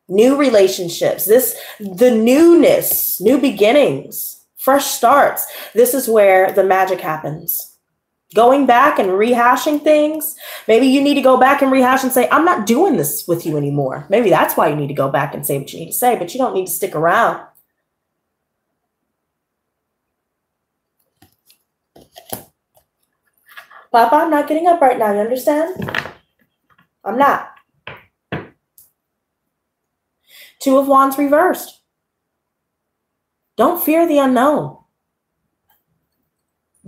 New relationships. The newness, new beginnings, fresh starts. This is where the magic happens. Going back and rehashing things. Maybe you need to go back and rehash and say, I'm not doing this with you anymore. Maybe that's why you need to go back and say what you need to say, but you don't need to stick around. Papa, I'm not getting up right now. You understand? I'm not. Two of Wands reversed. Don't fear the unknown.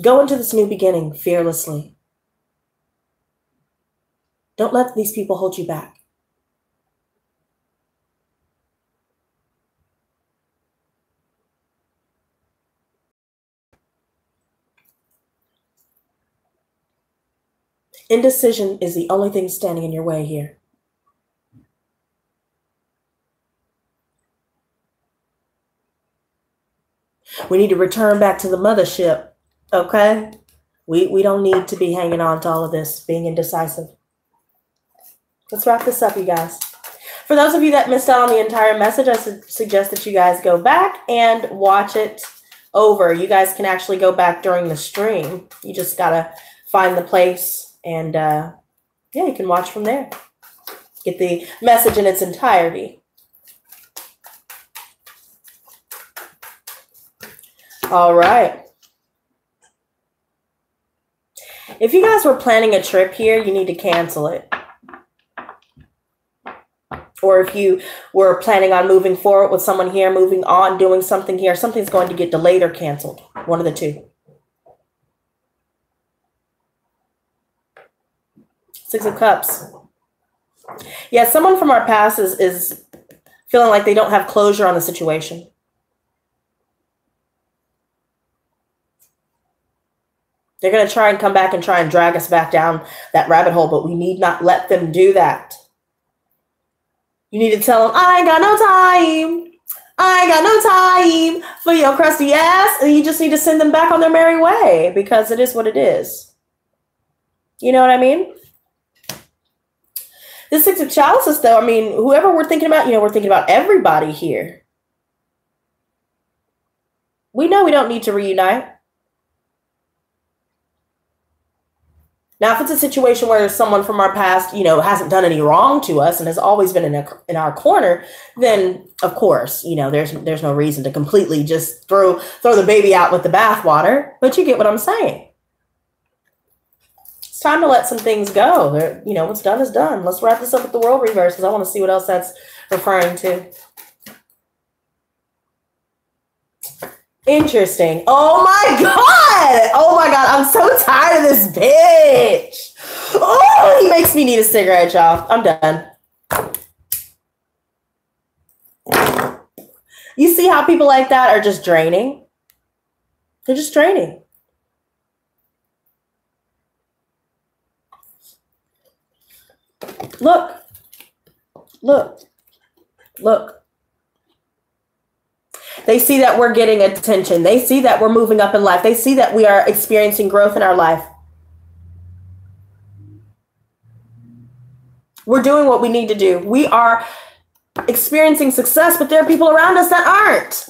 Go into this new beginning fearlessly. Don't let these people hold you back. Indecision is the only thing standing in your way here. We need to return back to the mothership, okay? We don't need to be hanging on to all of this, being indecisive. Let's wrap this up, you guys. For those of you that missed out on the entire message, I suggest that you guys go back and watch it over. You guys can actually go back during the stream. You just got to find the place and yeah, you can watch from there. Get the message in its entirety. All right. If you guys were planning a trip here, you need to cancel it. Or if you were planning on moving forward with someone here, moving on, doing something here, something's going to get delayed or canceled. One of the two. Six of Cups. Yeah, someone from our past is feeling like they don't have closure on the situation. They're going to try and come back and try and drag us back down that rabbit hole, but we need not let them do that. You need to tell them, I ain't got no time. I ain't got no time for your crusty ass. And you just need to send them back on their merry way because it is what it is. You know what I mean? This Six of Chalices, though, I mean, whoever we're thinking about, you know, we're thinking about everybody here. We know we don't need to reunite. Now, if it's a situation where someone from our past, you know, hasn't done any wrong to us and has always been in our corner, then, of course, you know, there's no reason to completely just throw the baby out with the bathwater. But you get what I'm saying. It's time to let some things go. You know, what's done is done. Let's wrap this up with the world reverse because I want to see what else that's referring to. Interesting. Oh my God. Oh my God. I'm so tired of this bitch. Oh, he makes me need a cigarette, y'all. I'm done. You see how people like that are just draining? They're just draining. Look. Look. Look. They see that we're getting attention. They see that we're moving up in life. They see that we are experiencing growth in our life. We're doing what we need to do. We are experiencing success, but there are people around us that aren't.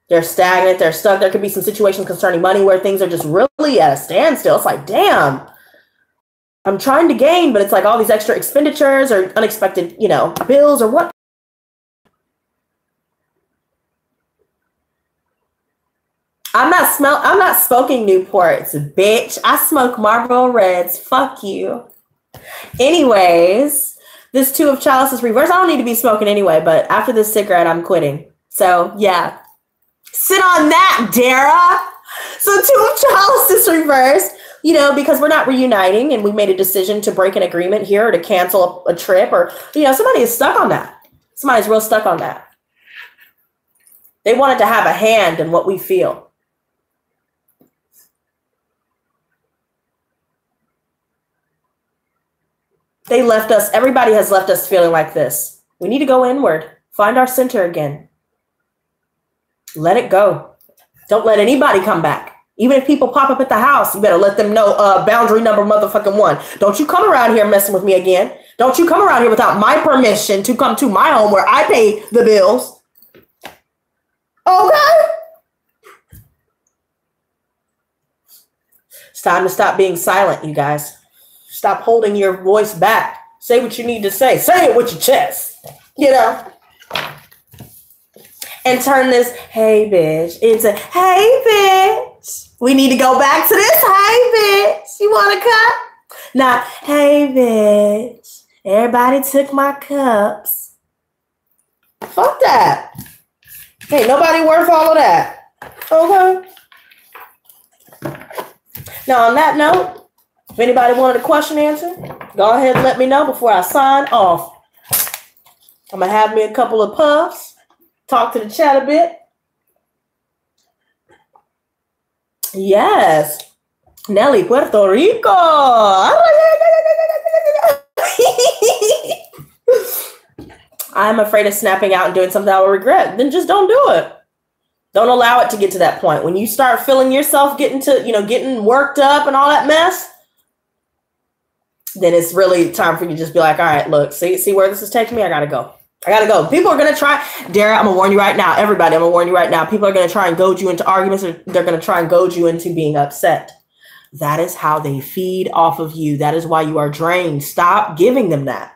They're stagnant. They're stuck. There could be some situations concerning money where things are just really at a standstill. It's like, damn, I'm trying to gain, but it's like all these extra expenditures or unexpected, you know, bills or what. I'm not smoking Newports, bitch. I smoke Marlboro Reds. Fuck you. Anyways, this Two of Chalices reverse. I don't need to be smoking anyway, but after this cigarette, I'm quitting. So, yeah. Sit on that, Dara. So, Two of Chalices reverse, you know, because we're not reuniting and we made a decision to break an agreement here or to cancel a trip or, you know, somebody is stuck on that. Somebody's real stuck on that. They wanted to have a hand in what we feel. They left us, everybody has left us feeling like this. We need to go inward, find our center again. Let it go. Don't let anybody come back. Even if people pop up at the house, you better let them know boundary number motherfucking 1. Don't you come around here messing with me again. Don't you come around here without my permission to come to my home where I pay the bills. Okay? It's time to stop being silent, you guys. Stop holding your voice back. Say what you need to say. Say it with your chest, you know? And turn this, hey, bitch, into, hey, bitch. We need to go back to this, hey, bitch. You want a cup? Not, hey, bitch. Everybody took my cups. Fuck that. Hey, nobody worth all of that. Okay. Now, on that note, if anybody wanted a question answered, go ahead and let me know before I sign off. I'm going to have me a couple of puffs, talk to the chat a bit. Yes. Nelly, Puerto Rico. I'm afraid of snapping out and doing something I will regret. Then just don't do it. Don't allow it to get to that point. When you start feeling yourself getting worked up and all that mess, then it's really time for you to just be like, all right, look, see where this is taking me? I gotta go. I gotta go. People are gonna try, Dara, I'm gonna warn you right now, everybody, I'm gonna warn you right now. People are gonna try and goad you into arguments, or they're gonna try and goad you into being upset. That is how they feed off of you. That is why you are drained. Stop giving them that.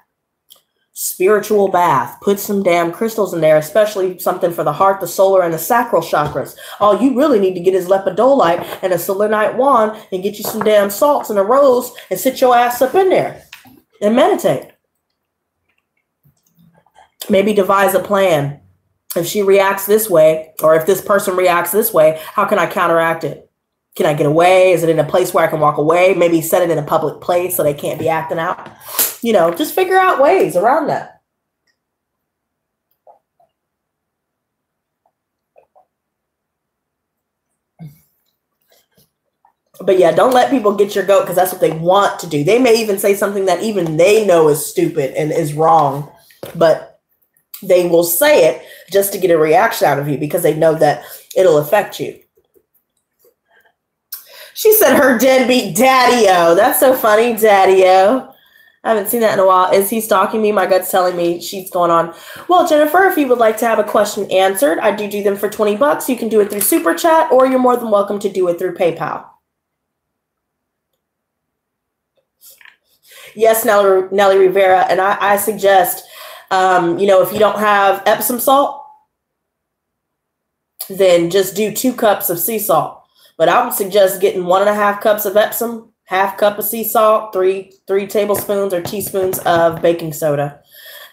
Spiritual bath. Put some damn crystals in there, especially something for the heart, the solar, and the sacral chakras. All you really need to get is lepidolite and a selenite wand, and get you some damn salts and a rose, and sit your ass up in there and meditate. Maybe devise a plan. If she reacts this way, or if this person reacts this way, how can I counteract it? Can I get away? Is it in a place where I can walk away? Maybe set it in a public place so they can't be acting out. You know, just figure out ways around that. But yeah, don't let people get your goat, because that's what they want to do. They may even say something that even they know is stupid and is wrong, but they will say it just to get a reaction out of you because they know that it'll affect you. She said her deadbeat daddy-o. That's so funny, daddy-o. I haven't seen that in a while. Is he stalking me? My gut's telling me she's going on. Well, Jennifer, if you would like to have a question answered, I do them for 20 bucks. You can do it through Super Chat, or you're more than welcome to do it through PayPal. Yes, Nelly Rivera. And I suggest, you know, if you don't have Epsom salt, then just do 2 cups of sea salt. But I would suggest getting 1.5 cups of Epsom, half cup of sea salt, 3 tablespoons or teaspoons of baking soda.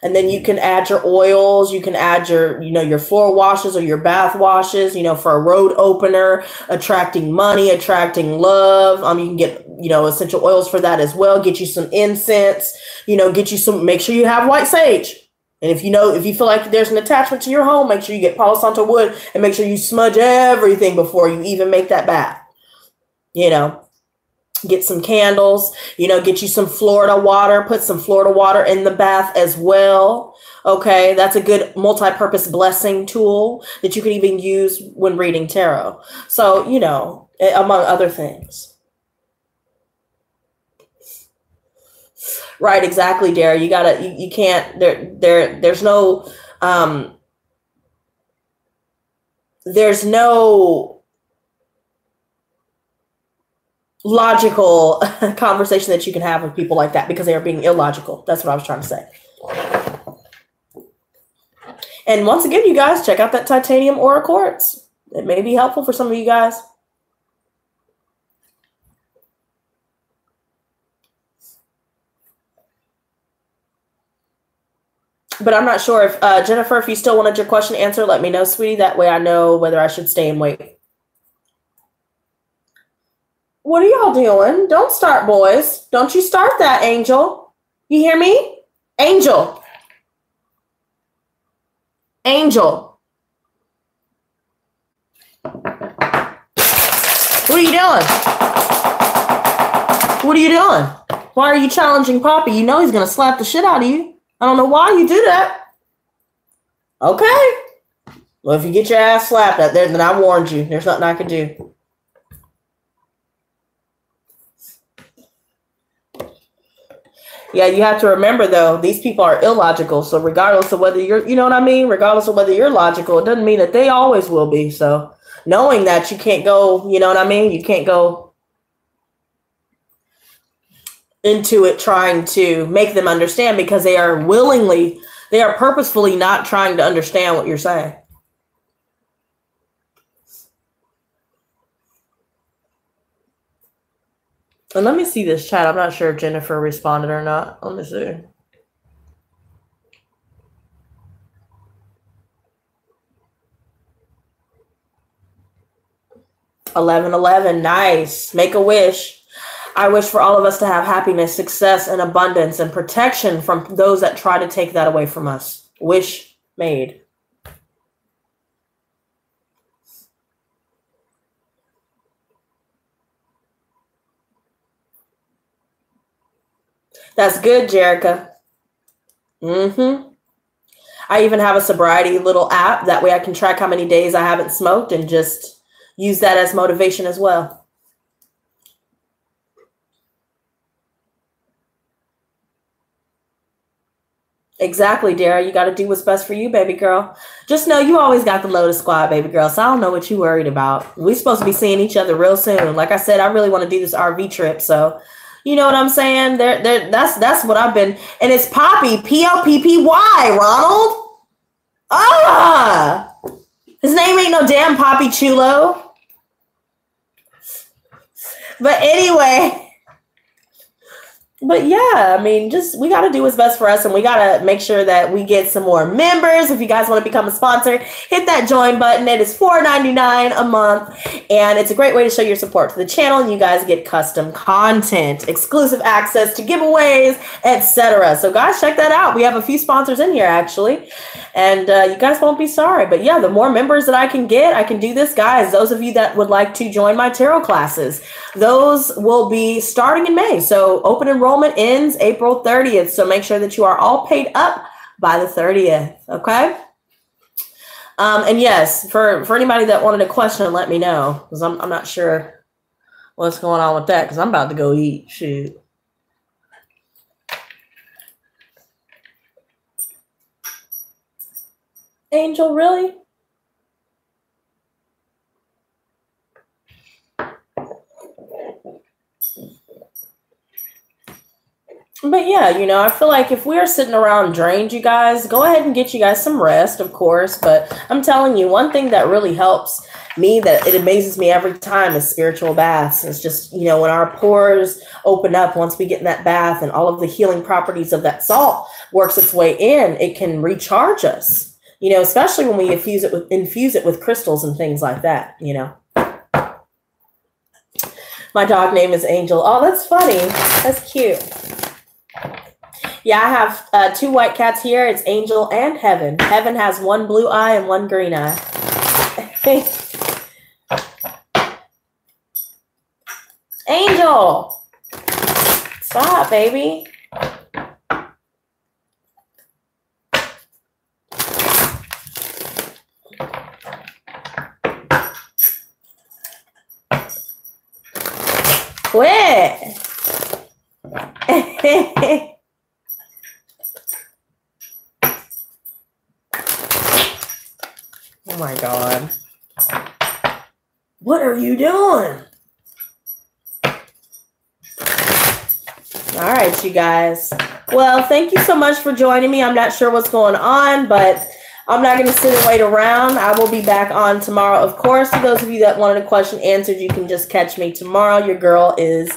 And then you can add your oils. You can add your, you know, your floor washes or your bath washes, you know, for a road opener, attracting money, attracting love. You can get, you know, essential oils for that as well. Get you some incense, you know, get you some, make sure you have white sage. And if you feel like there's an attachment to your home, make sure you get Palo Santo wood and make sure you smudge everything before you even make that bath. You know, get some candles, you know, get you some Florida water, put some Florida water in the bath as well. Okay, that's a good multi-purpose blessing tool that you can even use when reading tarot. So, you know, among other things. Right, exactly, Dara. You gotta, you can't, there's no logical conversation that you can have with people like that because they are being illogical. That's what I was trying to say. And once again, you guys, check out that titanium aura quartz. It may be helpful for some of you guys. But I'm not sure if, Jennifer, if you still wanted your question answered, let me know, sweetie. That way I know whether I should stay and wait. What are y'all doing? Don't start, boys. Don't you start that, Angel. You hear me? Angel. Angel. What are you doing? What are you doing? Why are you challenging Poppy? You know he's going to slap the shit out of you. I don't know why you do that. Okay. Well, if you get your ass slapped out there, then I warned you. There's nothing I can do. Yeah, you have to remember, though, these people are illogical. So regardless of whether you're, you know what I mean? Regardless of whether you're logical, it doesn't mean that they always will be. So knowing that, you can't go, you know what I mean? You can't go into it trying to make them understand, because they are purposefully not trying to understand what you're saying. And let me see this chat. I'm not sure if Jennifer responded or not. Let me see. $11.11. Nice. Make a wish. I wish for all of us to have happiness, success, and abundance, and protection from those that try to take that away from us. Wish made. That's good, Jerica. I even have a sobriety little app. That way I can track how many days I haven't smoked and just use that as motivation as well. Exactly, Dara. You got to do what's best for you, baby girl. Just know you always got the Lotus Squad, baby girl. So I don't know what you worried about. We're supposed to be seeing each other real soon. Like I said, I really want to do this RV trip. So you know what I'm saying? That's what I've been. And it's Poppy, Poppy, Ronald. Ah, his name ain't no damn Poppy Chulo. But anyway. But yeah, I mean, just we got to do what's best for us, and we got to make sure that we get some more members. If you guys want to become a sponsor, hit that join button. It is $4.99 a month, and it's a great way to show your support to the channel, and you guys get custom content, exclusive access to giveaways, etc. So guys, check that out. We have a few sponsors in here, actually, and you guys won't be sorry. But yeah, the more members that I can get, I can do this. Guys, those of you that would like to join my tarot classes, those will be starting in May. So open enrollment ends April 30th. So make sure that you are all paid up by the 30th. Okay. And yes, for anybody that wanted a question, let me know, because I'm not sure what's going on with that, because I'm about to go eat. Shoot. Angel, really? But yeah, you know, I feel like if we are sitting around drained, you guys, go ahead and get you guys some rest, of course. But I'm telling you, one thing that really helps me, that it amazes me every time, is spiritual baths. It's just, you know, when our pores open up, once we get in that bath and all of the healing properties of that salt works its way in, it can recharge us, you know, especially when we infuse it with crystals and things like that, you know. My dog name is Angel. Oh, that's funny. That's cute. Yeah, I have 2 white cats here. It's Angel and Heaven. Heaven has 1 blue eye and 1 green eye. Angel! Stop, baby. Quit! Oh my God. What are you doing? All right, you guys. Well, thank you so much for joining me. I'm not sure what's going on, but I'm not going to sit and wait around. I will be back on tomorrow. Of course, for those of you that wanted a question answered, you can just catch me tomorrow. Your girl is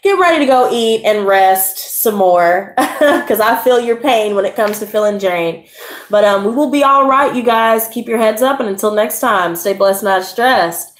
getting ready to go eat and rest some more, because I feel your pain when it comes to feeling drained. But we will be all right, you guys. Keep your heads up, and until next time, stay blessed, not stressed.